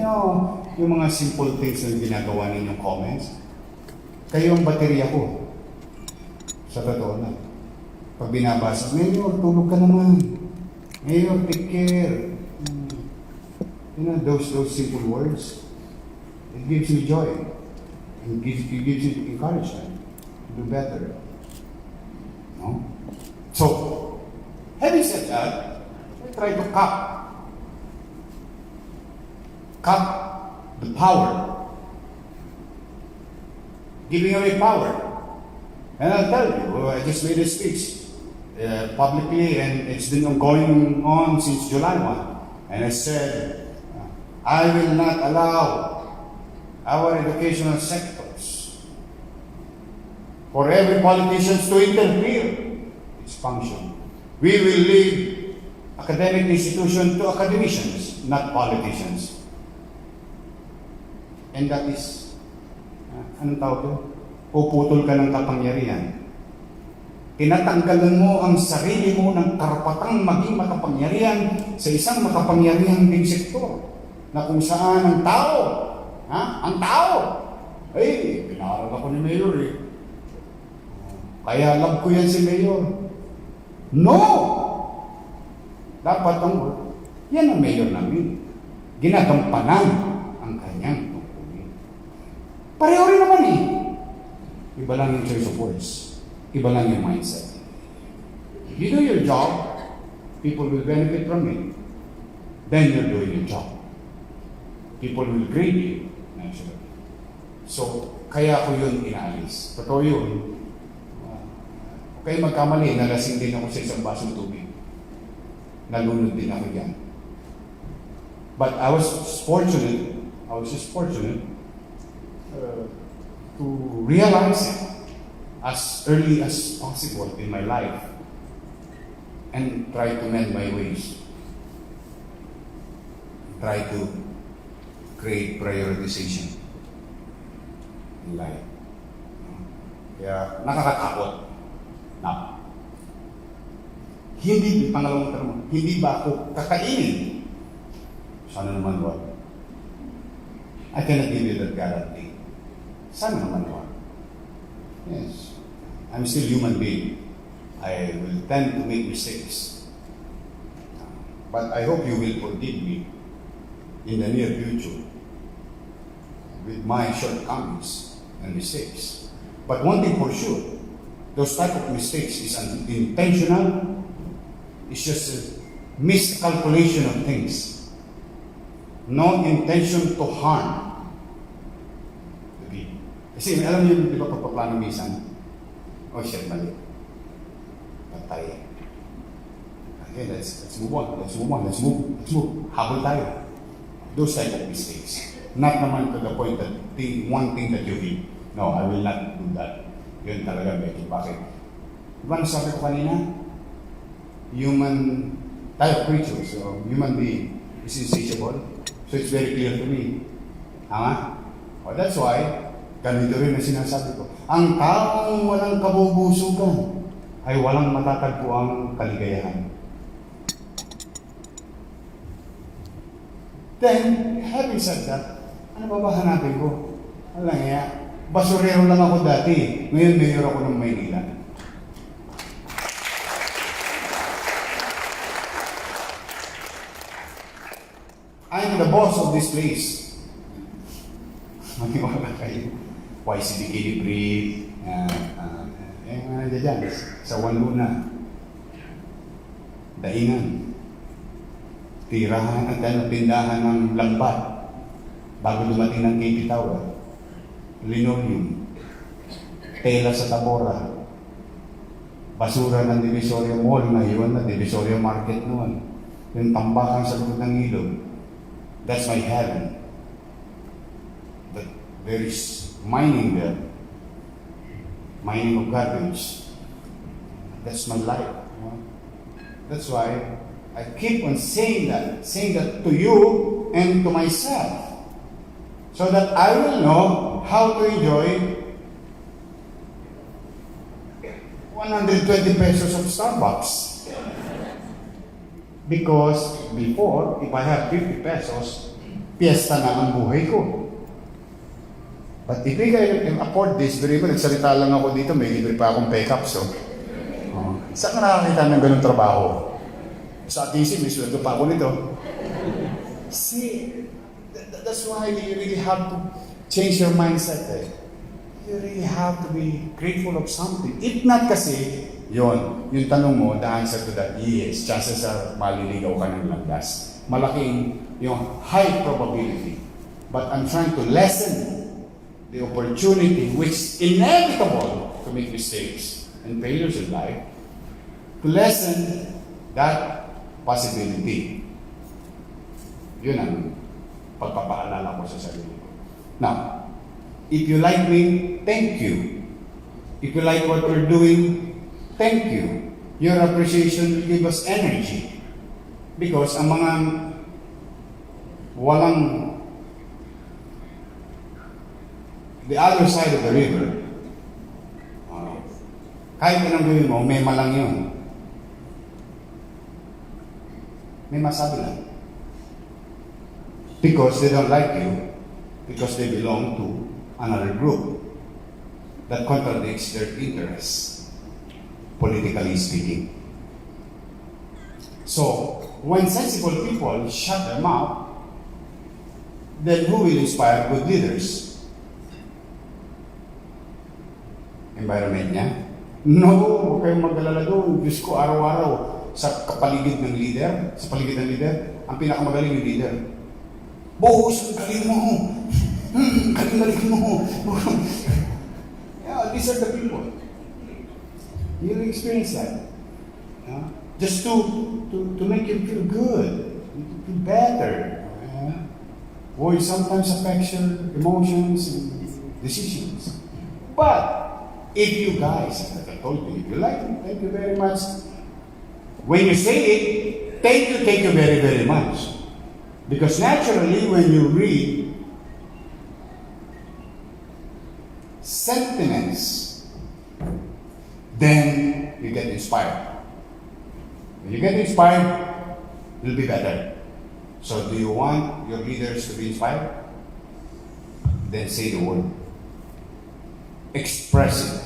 yung mga simple things na ginagawa ninyong comments, kayo ang baterya ko. Sa totoo na. Pag binabasa, Mayor, tulog ka naman. Mayor, take care. Those simple words, it gives me joy. It gives you encouragement to do better. No? So, having said that, I try to cut the power, giving away power. And I'll tell you, I just made a speech publicly, and it's been going on since July 1. And I said, I will not allow our educational sectors for every politician to interfere its function. We will leave academic institutions to academicians, not politicians. And that is, anong tawag to? Puputol ka ng kapangyarihan. Tinatanggalan mo ang sarili mo ng karapatang maging makapangyarihan sa isang makapangyarihan ding sektor na kung saan ang tao, pinaaral ako ni Mayor eh. Kaya love ko yan si Mayor. No! Dapat yan ang Mayor namin. Ginagampanan ang kanyang tungkulin. Pareho rin naman eh. Iba lang yung choice of words. Iba lang yung mindset. If you do your job, people will benefit from it. Then you're doing your job. People will grade you, naturally. So, kaya ko yun inaalis. Totoo yun. Kaya magkamali, nalasing din ako sa isang basong tubig. Nalunod din ako yan. But I was just fortunate to realize it as early as possible in my life and try to mend my ways. Try to create prioritization in life. Kaya nakakatakot na pangalawang tanong, hindi ba ako kakainin? Sana naman wag. I cannot give you that guarantee. Sana naman wag. Yes. I'm still human being. I will tend to make mistakes. But I hope you will forgive me in the near future with my shortcomings and mistakes. But one thing for sure, those type of mistakes is unintentional. It's just a miscalculation of things. No intention to harm the people. Kasi alam niyo, di ba pagpaplano minsan? Oh shit, mali. Patay. Okay, let's move on. Let's move. Habol tayo. Those type of mistakes. Not naman to the point that one thing that you hate. No, I will not do that. Yun talaga, Becky. Bakit? Diba nasabi ko kanina? Human type creature. So, human being is insatiable. So, it's very clear to me. Well, that's why, ganito rin na sinasabi ko. Ang taong walang kabubusugan ay walang matatagpuang kaligayahan. Then, having said that, ano ba ba hanapin ko? Wala nga, basurero lang ako dati. Ngayon, mayor ako ng Maynila. I'm the boss of this place. Maniwala kayo. YCD Calibrate, mga dyan, sa Waluna, Daingan, tirahan at tindahan ng lambat bago dumating ng KP Tower, linoleum, tela sa Tabora, basura ng Divisoria Mall ngayon na Divisoria Market noon, yung tambakan sa likod ng ilog. That's my heaven. But there is mining there, mining of garbage. That's my life. That's why I keep on saying that to you and to myself, so that I will know how to enjoy 120 pesos of Starbucks. Because before, if I have 50 pesos, piyesta na ang buhay ko. But if I can afford this, very well, nagsalita lang ako dito, may libre pa akong pay-up, so. Saan ka nakakita ng ganun trabaho? Sa ATC, may sweldo pa ako nito. See, that's why you really have to change your mindset. You really have to be grateful of something. If not kasi, yung tanong mo, the answer to that, yes, chances are maliligaw ka ng landas. Malaking yung high probability. But I'm trying to lessen the opportunity, which is inevitable to make mistakes and failures in life, to lessen that possibility. Yun ang pagpapaalala ko sa sarili ko. Now, if you like me, thank you. If you like what we're doing, thank you. Your appreciation will give us energy. Because ang mga walang the other side of the river, kahit anong gawin mo, may malang yun. May masabi lang. Because they don't like you, because they belong to another group that contradicts their interests, politically speaking. So, when sensible people shut their mouth, then who will inspire good leaders? Environment niya? No, huwag kayong mag-alala doon. Diyos ko, araw-araw, sa paligid ng leader, ang pinakamagaling yung leader. Boss, ang galing mo! Galing mo! Yeah, these are the people. You'll experience that. Just to make you feel good, feel better. Voice sometimes affects your emotions and decisions. But if you guys, as I told you, if you like it, thank you very much. When you say it, thank you very, very much. Because naturally, when you read sentiments, then you get inspired. When you get inspired, you'll be better. So do you want your leaders to be inspired? Then say the word. Express it.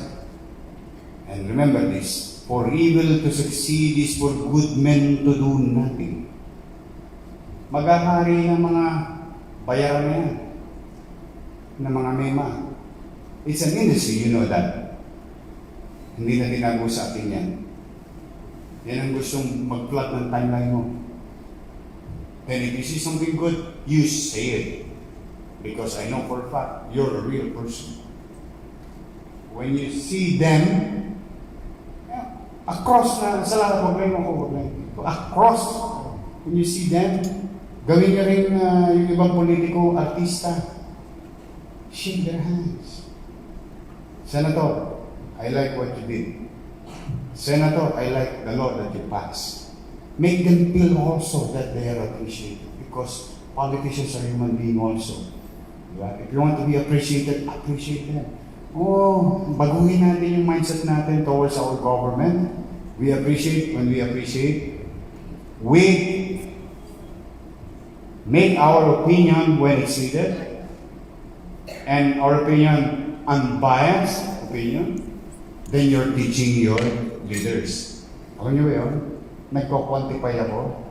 And remember this, for evil to succeed is for good men to do nothing. Maghahari ng mga bayaran na yan, ng mga mema. It's an industry, you know that. Hindi na tinago sa atin yan. Yan ang gustong mag-plot ng timeline mo. And if you see something good, you say it. Because I know for a fact, you're a real person. When you see them, across na, sa lahat, across, when you see them, gawin nyo rin yung ibang politiko, artista, shake their hands. Senator, I like what you did. Senator, I like the law that you passed. Make them feel also that they are appreciated, because politicians are human beings also. Right? If you want to be appreciated, appreciate them. baguhin natin yung mindset natin towards our government. We appreciate when we appreciate. We make our opinion when it's needed. And our opinion, unbiased opinion. Then you're teaching your leaders. Alam niyo ba yun? Nagko-quantify ako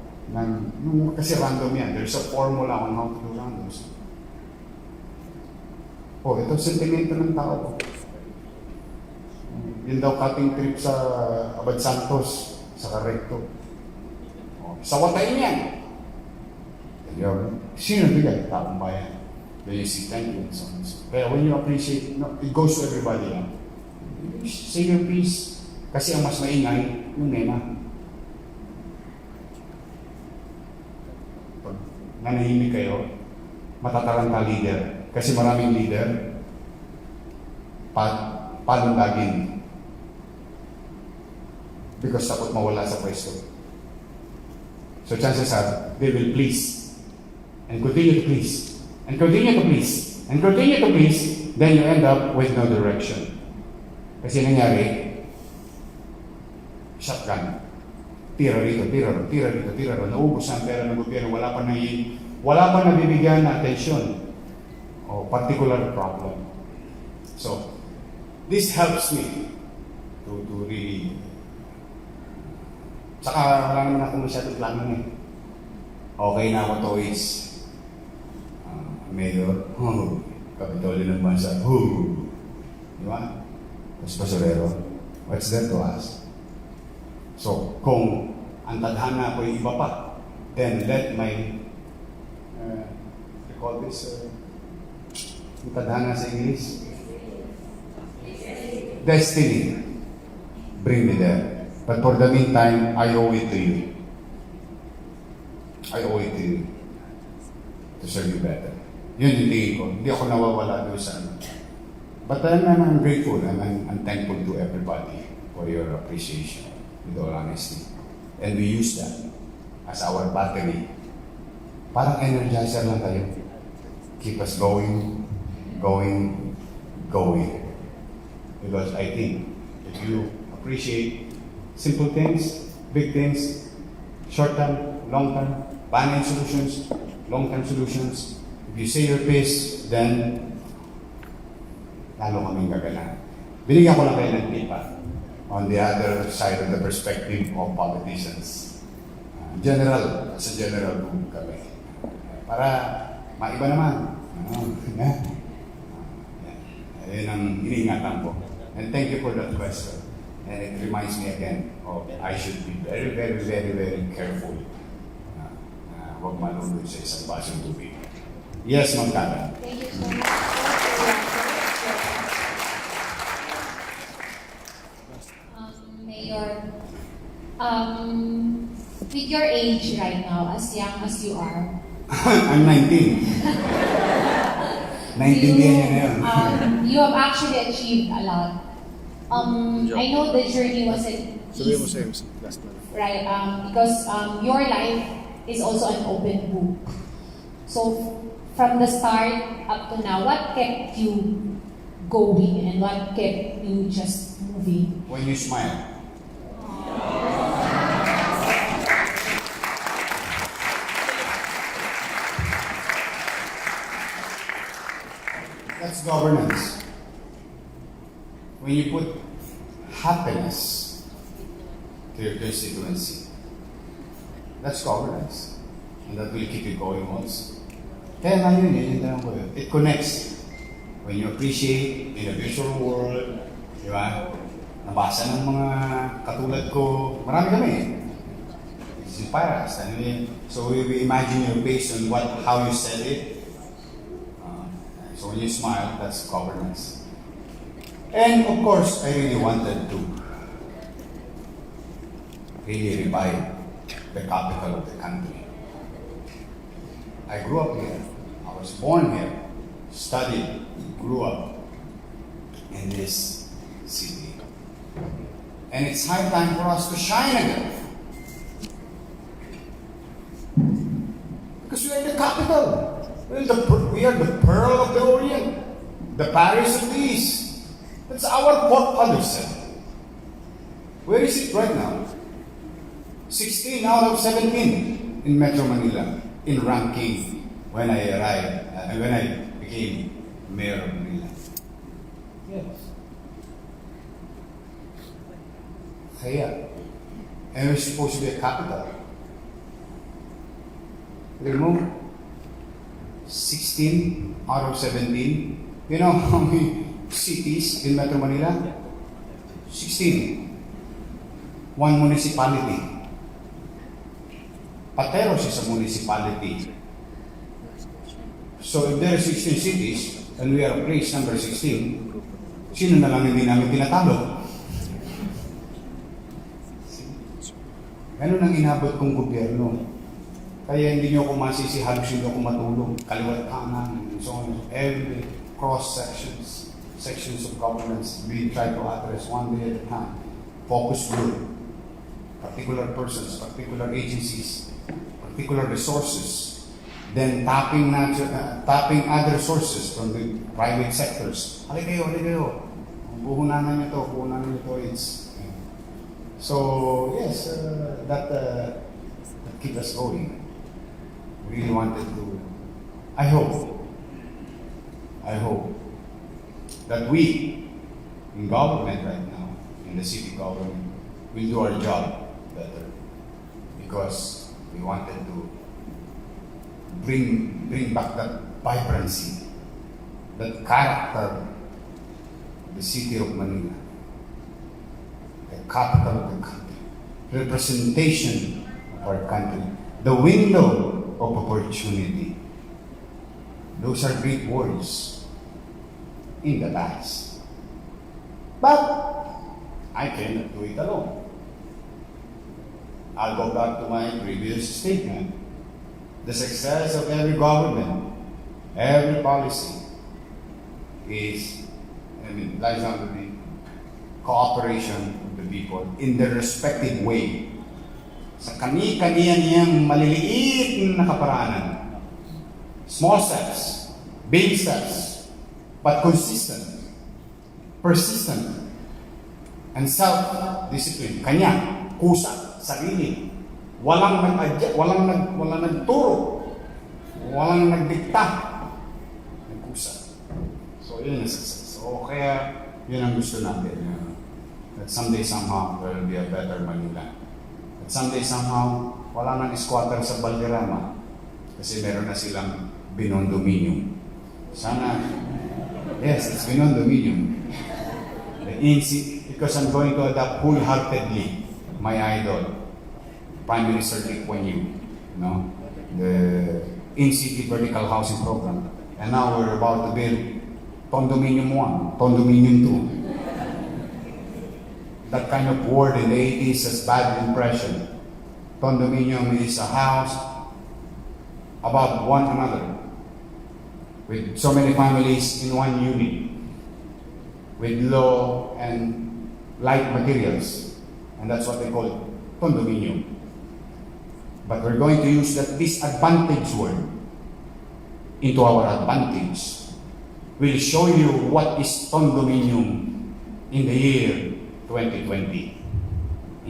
kasi random yan. There's a formula on how to do randoms. Ito sentimento ng tao. Yun daw cutting trip sa Abad Santos, sa Recto. Sa watayin yan. Sino bigay? Taong bayan. Then you see, thank you, and so on. Kaya when you appreciate, it goes to everybody. Say your piece. Kasi ang mas maingay, yung nema. Pag nanahimik kayo, matataranta leader. Kasi maraming leader, palundagin. Because takot mawala sa pwesto. So chances are, they will please. And continue to please. And continue to please. And continue to please. Then you end up with no direction. Kasi nangyari, shotgun. Tira rito, tira ron, tira rito, tira ron. Naubos ang pera ng gobyerno. Wala pa nabibigyan na atensyon. Particular problem. So, this helps me to really... Saka wala naman ako masyadong plano Okay na ako toys. Mayor, Kapitolyo ng bansa, di ba? Tapos Basurero, what's there to us? So, kung ang tadhana ko yung iba pa, then let my, call this, yung tadhana sa English? Destiny. Bring me there. But for the meantime, I owe it to you. I owe it to you. To serve you better. Yun yung tingin ko. Hindi ako nawawala doon sa ano. But I'm grateful and I'm thankful to everybody for your appreciation, with all honesty. And we use that as our battery. Parang energizer lang tayo. Keep us going, going, going. Because I think if you appreciate simple things, big things, short term, long term, banning solutions, long term solutions, if you say your piece, then lalo kaming gagana. Binigyan ko lang kayo ng tipa on the other side of the perspective of politicians. General, as a general rule kami. Para maiba naman. Yan ang iniingatan ko. And thank you for that question. And it reminds me again of I should be very, very, very, very careful. Huwag malulod sa isang basong tubig. Yes, Ma'am Karen. Thank you so much. Mayor, with your age right now, as young as you are, I'm 19. 19 din yun na yun. You have actually achieved a lot. I know the journey wasn't easy, right? Because your life is also an open book. So from the start up to now, what kept you going and what kept you just moving? When you smile. That's governance. When you put happiness to your constituency, that's governance. And that will keep you going also. Kaya nga yun ko yun. It connects. When you appreciate in a visual world, di ba? Nabasa ng mga katulad ko, marami kami. It's inspiring us. So we imagine you based on how you said it. So when you smile, that's governance. And of course, I really wanted to really revive the capital of the country. I grew up here. I was born here, studied, grew up in this city. And it's high time for us to shine again. Because we are the capital. We are the pearl of the Orient, the Paris of the East. That's our forefathers said. Where is it right now? 16 out of 17 in Metro Manila in ranking when I arrived, when I became mayor of Manila. Yes. Kaya, and we're supposed to be a capital. Remove 16 out of 17. You know how many cities in Metro Manila? 16. One municipality. Pateros is a municipality. So if there are 16 cities, and we are place number 16, sino na lang hindi namin tinatalo? Ganun ang inabot kong gobyerno. Kaya hindi nyo ako masisi, halos hindi ako matulog. Kaliwat kanan, and so on. Every sections of governments, we try to address one day at a time. Focus group, particular persons, particular agencies, particular resources, then tapping other sources from the private sectors. Halika kayo. Puhunanan nyo to, So, yes, that keep us going. Really wanted to, I hope that we, in government right now, in the city government, will do our job better. Because we wanted to bring back that vibrancy, that character of the city of Manila, the capital of the country, representation of our country, the window of opportunity. Those are great words in the past. But I cannot do it alone. I'll go back to my previous statement. The success of every government, every policy lies under the cooperation of the people in their respective way. Sa kani-kaniya niyang maliliit na kaparaanan. Small steps, big steps, but consistent, persistent, and self-discipline. Kanya, kusa, sarili. Walang nagturo, walang nagdikta. Nagkusa. So, yun ang success. So, kaya, yun ang gusto natin. That someday, somehow, there will be a better Manila. That someday, somehow, wala nang squatter sa Valderrama. Kasi meron na silang binondominium. Sana, yes, it's binondominium. Because I'm going to adapt wholeheartedly my idol, Prime Minister Lee Kuan Yew, the in-city vertical housing program. And now we're about to build Condominium 1, Condominium 2. That kind of word in the 80s has bad impression. Condominium is a house above one another, with so many families in one unit, with low and light materials. And that's what they call condominium. But we're going to use that disadvantage word into our advantage. We'll show you what is condominium in the year 2020.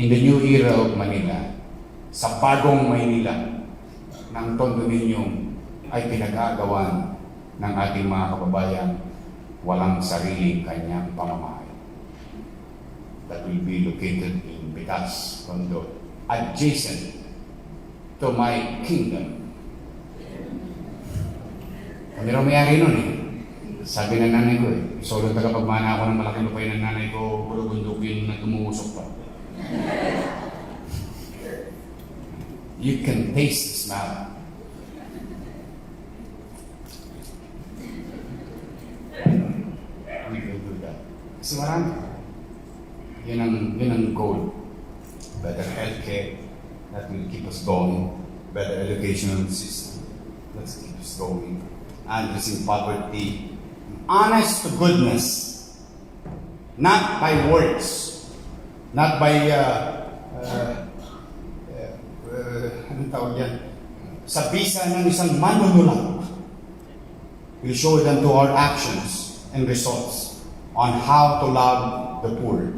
In the new era of Manila. Sa bagong Maynila, ng condominium ay pinag-agawan ng ating mga kababayan walang sariling kanyang pamamahay. That will be located in Pitas, Tondo, adjacent to my kingdom. Kami raw may-ari nun eh. Sabi ng nanay ko eh, solo tagapagmana ako ng malaking lupay ng nanay ko, bulubundukin na tumuusok pa. You can taste the smell. We will do that. Kasi marami. Yun ang goal. Better healthcare, that will keep us going. Better educational system, let's keep us going. Addressing poverty, honest to goodness, not by words, not by anong tawag yan? Sa bisa ng isang manunulat. We show them to our actions and results. on how to love the poor.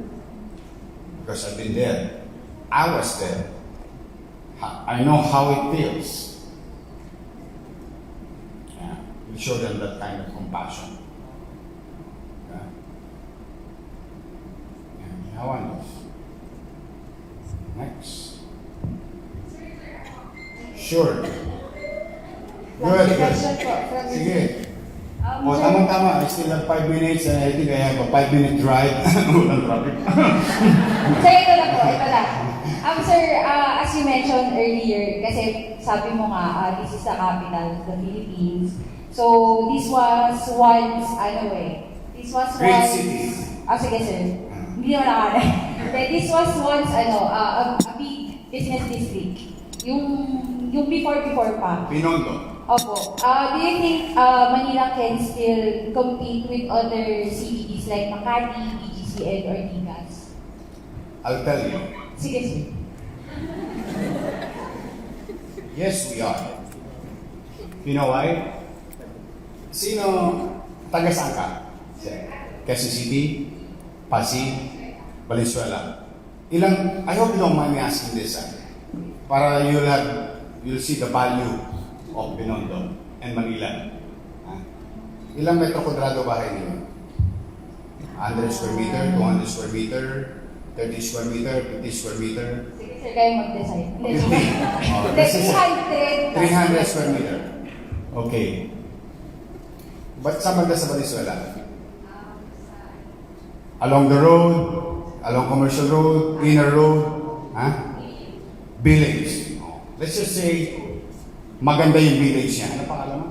Because I've been there. I was there. I know how it feels. Yeah. You show them that kind of compassion. Yeah. Yeah. How on this? Next. Sure. Good. Question po from Sige. O, Sir, tama-tama. I still have 5 minutes and I think I have a 5-minute drive. Walang traffic. Sir, ito na po, ito na. Sir, as you mentioned earlier, kasi sabi mo nga, this is the capital of the Philippines. So, this was once, this was Great once... city. Sige sir. Hindi naman nakala. This was once, a big business district. Yung before pa. Pinondo. Opo. Do you think Manila can still compete with other CBDs like Makati, BGC, and Ortigas? I'll tell you. Sige, sir. Yes, we are. You know why? Sino taga saan ka? Quezon City, Pasig, Valenzuela. I hope you don't mind me asking this, para you'll see the value of Binondo and Manila. Ilang metro kwadrado bahay niyo? 100 square meter, 200 square meter, 30 square meter, 50 square meter. Sige, sir, kayo mag-decide. Hindi, 300 square meter. Okay. Ba't saan banda sa Valenzuela? Along the road, along commercial road, inner road, village. Let's just say, maganda yung village niya. Ano pangalan mo?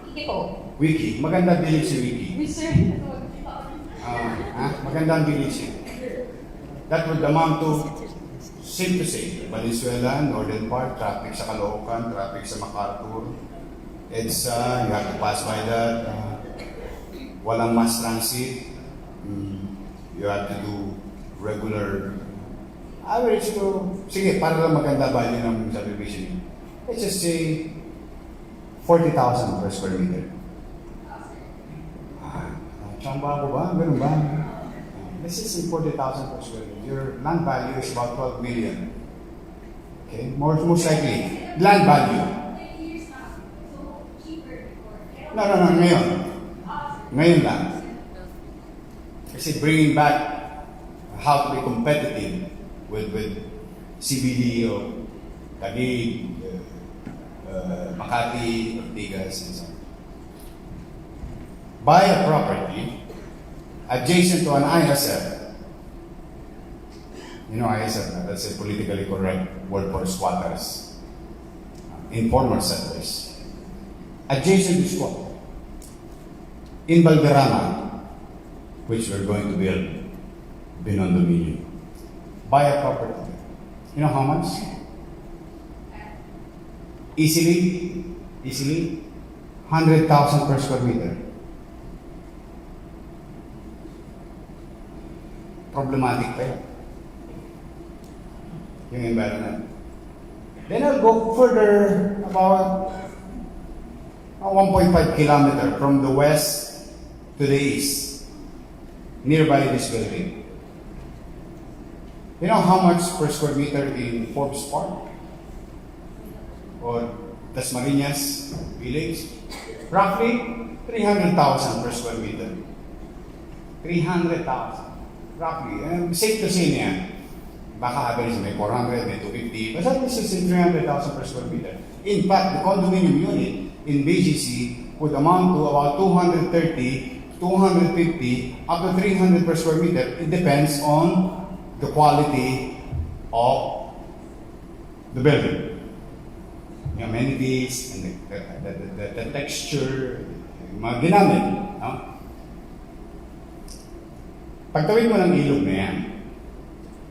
Hindi po. Wiki. Maganda village si Wiki. Sir, Maganda ang village niya. That would amount to, safe to say, Valenzuela, northern part, traffic sa Caloocan, traffic sa MacArthur. It's, you have to pass by that. Walang mass transit. You have to do regular average. Sige, para lang maganda value ng subdivision niya. Let's just say 40,000 per square meter. Chamba ko ba? Ganun ba? Let's just say 40,000 per square meter. Your land value is about 12 million. Okay? Most likely. Land value. No, ngayon. Ngayon lang. Kasi bringing back how to be competitive with CBD o Taguig, Makati, Ortigas, and so on. Buy a property adjacent to an ISF. You know ISF, that's a politically correct word for squatters, informal settlers. Adjacent to squat. In Valderrama, which we're going to build Binondo Mini. Buy a property. You know how much? Easily 100,000 per square meter. Problematic pa yun. Yung environment. Then I'll go further about 1.5 kilometer from the west to the east, nearby this building. You know how much per square meter in Forbes Park? Or Dasmariñas Village? Roughly 300,000 per square meter. 300,000. Roughly. And safe to say niya, baka average may 400, may 250, basta this is 300,000 per square meter. In fact, the condominium unit in BGC would amount to about 230, 250, up to 300 per square meter. It depends on the quality of the building. The amenities, and the texture, yung mga ginamit. No? Pagtawid mo ng ilog na yan,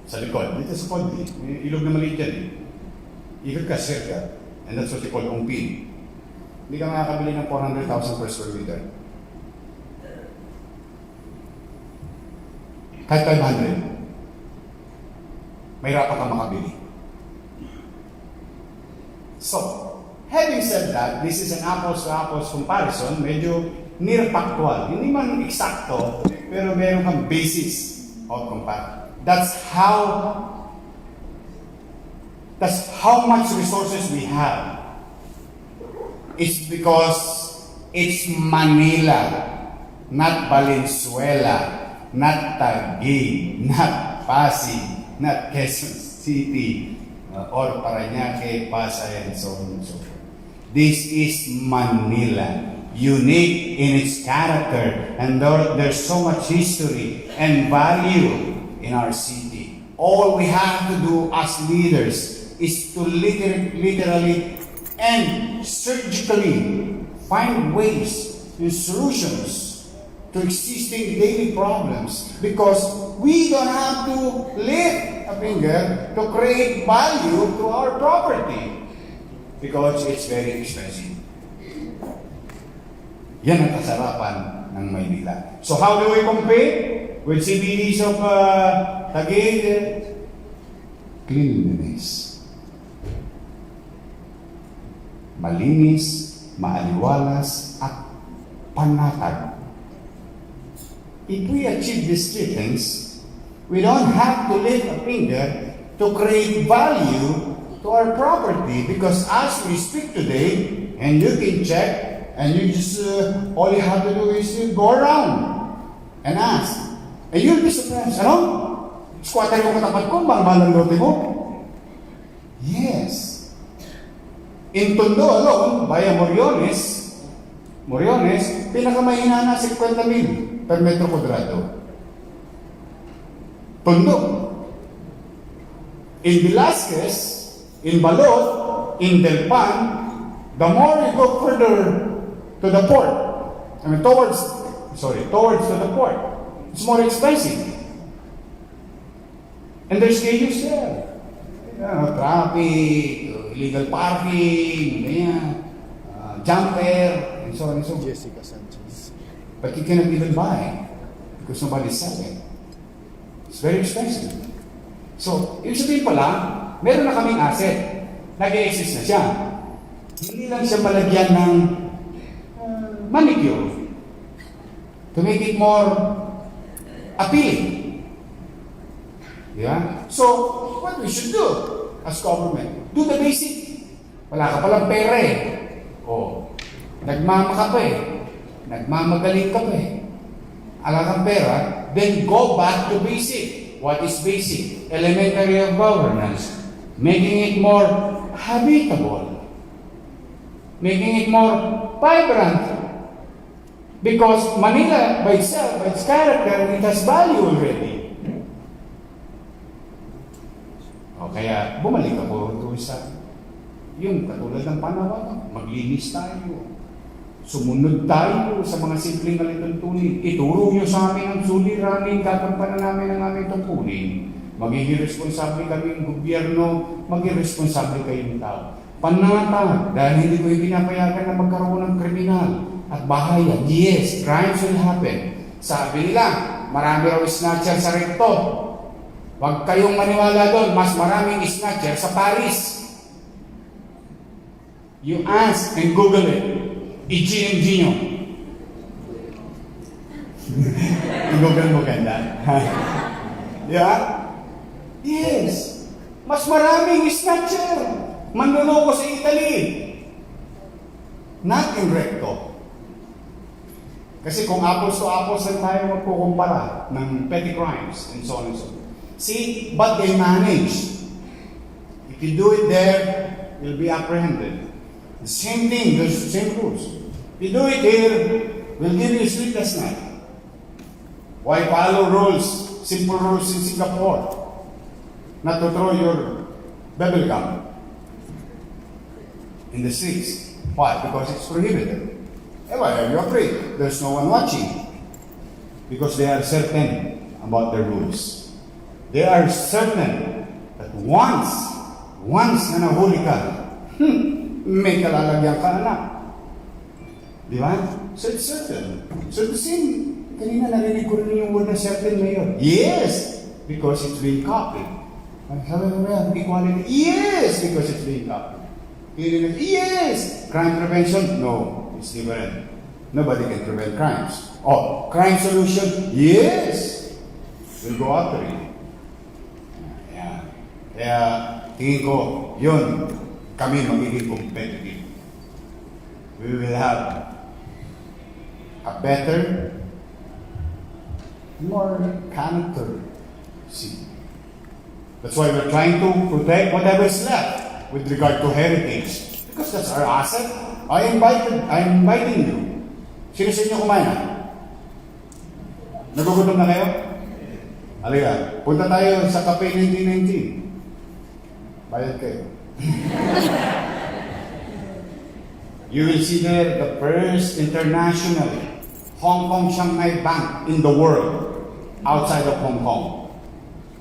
sa likod, dito sa Podli, may ilog na maliit yan. Ikot ka, circa, and that's what you call umpin. Hindi ka makakabili ng 400,000 per square meter. Kahit 500. Mahirapan ka makabili. So, having said that, this is an apples to apples comparison, medyo near factual. Hindi man eksakto, pero meron kang basis of compassion. That's how much resources we have. It's because it's Manila, not Valenzuela, not Taguig, not Pasig, not Quezon City, or Parañaque, Pasay, and so on and so forth. This is Manila, unique in its character, and there's so much history and value in our city. All we have to do as leaders is to literally and surgically find ways and solutions to existing daily problems, because we don't have to lift a finger to create value to our property, because it's very expensive. Yan ang kasarapan ng Maynila. So how do we compare with CBDs of Taguig? Cleanliness. Malinis, maaliwalas, at panatag. If we achieve these three things, we don't have to lift a finger to create value to our property, because as we speak today, and you can check, and you just, all you have to do is go around and ask. And you'll be surprised. Ano? Squatter yung katapat ko, bang lote mo? Yes. In Tondo alone, via Moriones, pinakamahina na 50,000 per metro kwadrado. Tondo. In Velasquez, in Balot, in Del Pan, the more you go further to the port, towards to the port, it's more expensive. And there's issues there. Traffic, illegal parking, jumper, and so on and so forth. Jessica Sanchez. But you cannot even buy because nobody's selling. It's very expensive. So, ibig sabihin pala, meron na kaming asset. Nag-e-exist na siya. Hindi lang siya palagyan ng manicure to make it more appealing. Yeah? So, what we should do as government? Do the basic. Wala ka palang pera eh. O, nagmamaka pa eh. Nagmamagaling ka pa eh. Ala kang pera, then go back to basic. What is basic? Elementary of governance. Making it more habitable. Making it more vibrant. Because Manila, by itself, by its character, it has value already. O kaya, bumalik ako doon sa yung katulad ng panahon, maglinis tayo. Sumunod tayo sa mga simpleng alituntunin. Ituro nyo sa amin ang suliranin, gagampanan namin ang aming tungkulin. Magiging responsable kaming gobyerno, magiging responsable kayong tao. Panatag, dahil hindi ko yung pinapayagan na magkaroon ng kriminal at bahaya. Yes, crimes will happen. Sabi nila, marami raw snatcher sa recto. Huwag kayong maniwala doon, mas maraming snatcher sa Paris. You ask and Google it. I-GMG nyo. I-Google mo ganda. Yeah? Yes. Mas maraming snatcher. Manluloko sa Italy. Not in recto. Kasi kung apples to apples lang tayo magkukumpara ng petty crimes and so on and so on. See, but they manage. If you do it there, you'll be apprehended. The same thing, there's the same rules. If you do it here, we'll give you a sleepless night. Why follow rules, simple rules in Singapore? Not to throw your bubble gum in the streets. Why? Because it's prohibited. Why are you afraid? There's no one watching. Because they are certain about the rules. They are certain that once na nahuli ka, may kalalagyan ka anak. Di ba? So it's certain. So the same, kanina narinig ko rin yung word na certain mayor. Yes! Because it's being copied. Sabi mo yan, equality. Yes! Because it's being copied. Yes! Crime prevention? No. It's different. nobody can prevent crimes. Oh, crime solution? Yes! We'll go after it. Yeah. Kaya, tingin ko, yun, kami magiging competitive. We will have a better, more character city. That's why we're trying to protect whatever is left with regard to heritage. Because that's our asset. I'm inviting you. Sino sa inyo kumain na? Nagugutom na kayo? Halika, punta tayo sa Cafe 1919. Bayad kayo. You will see there the first international Hong Kong Shanghai Bank in the world outside of Hong Kong.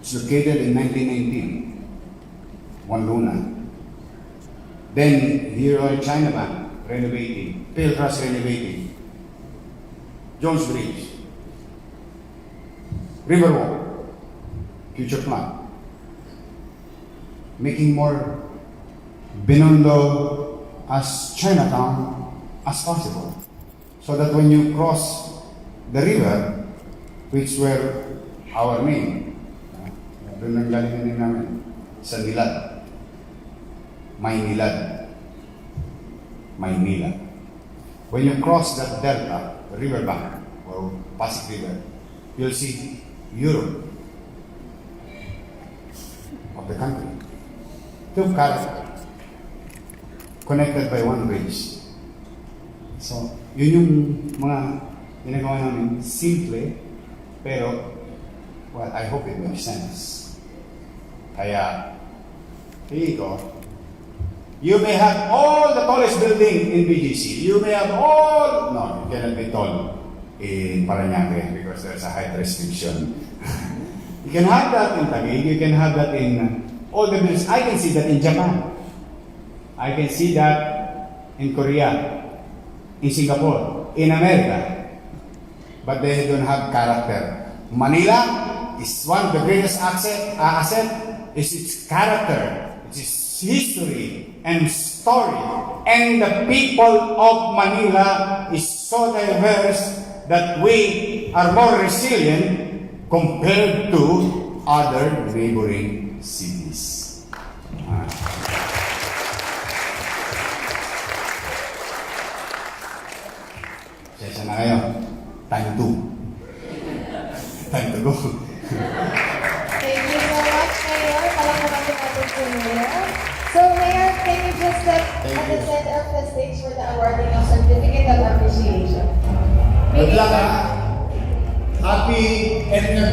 It's located in 1919. One Luna. Then here are China Bank renovating, Piltras renovating, Jones Bridge, Riverwalk, future plan, making more Binondo as Chinatown as possible, so that when you cross the river, which were our name, doon ang galing din namin, sa Nilad, Maynilad, Maynila. When you cross that delta, the riverbank, or Pasig River, you'll see Europe of the country. Two character, connected by one bridge. So, yun yung mga ginagawa namin, simple, pero, well, I hope it makes sense. Kaya, tingin ko, you may have all the tallest building in BGC. You may have all, no, it cannot be tall in Parañaque because there's a height restriction. You can have that in Taguig, you can have that in all the buildings. I can see that in Japan. I can see that in Korea, in Singapore, in America. But they don't have character. Manila is one of the greatest asset is its character, its history and story. And the people of Manila is so diverse that we are more resilient compared to other neighboring cities. Sesa na kayo. Time to go. Thank you so much, Mayor. Palakpakan natin po, Mayor. So, Mayor, can you just step at the center of the stage for the awarding of Certificate of Appreciation? Good luck, ha? Happy Etner.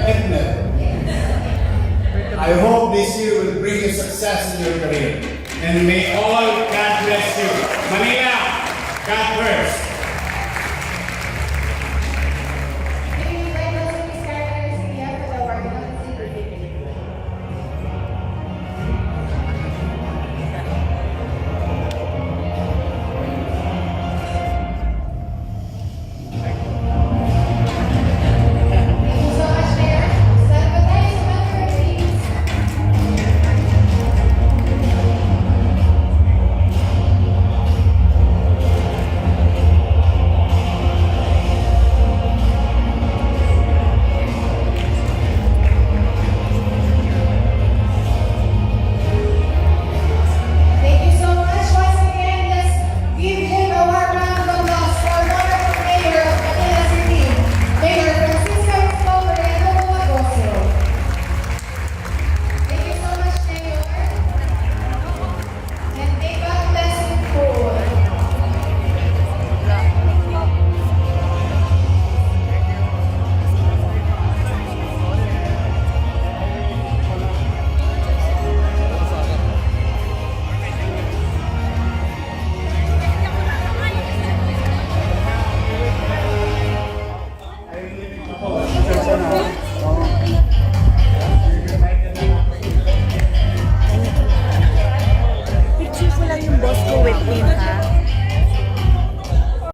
I hope this year will bring you success in your career. And may all God bless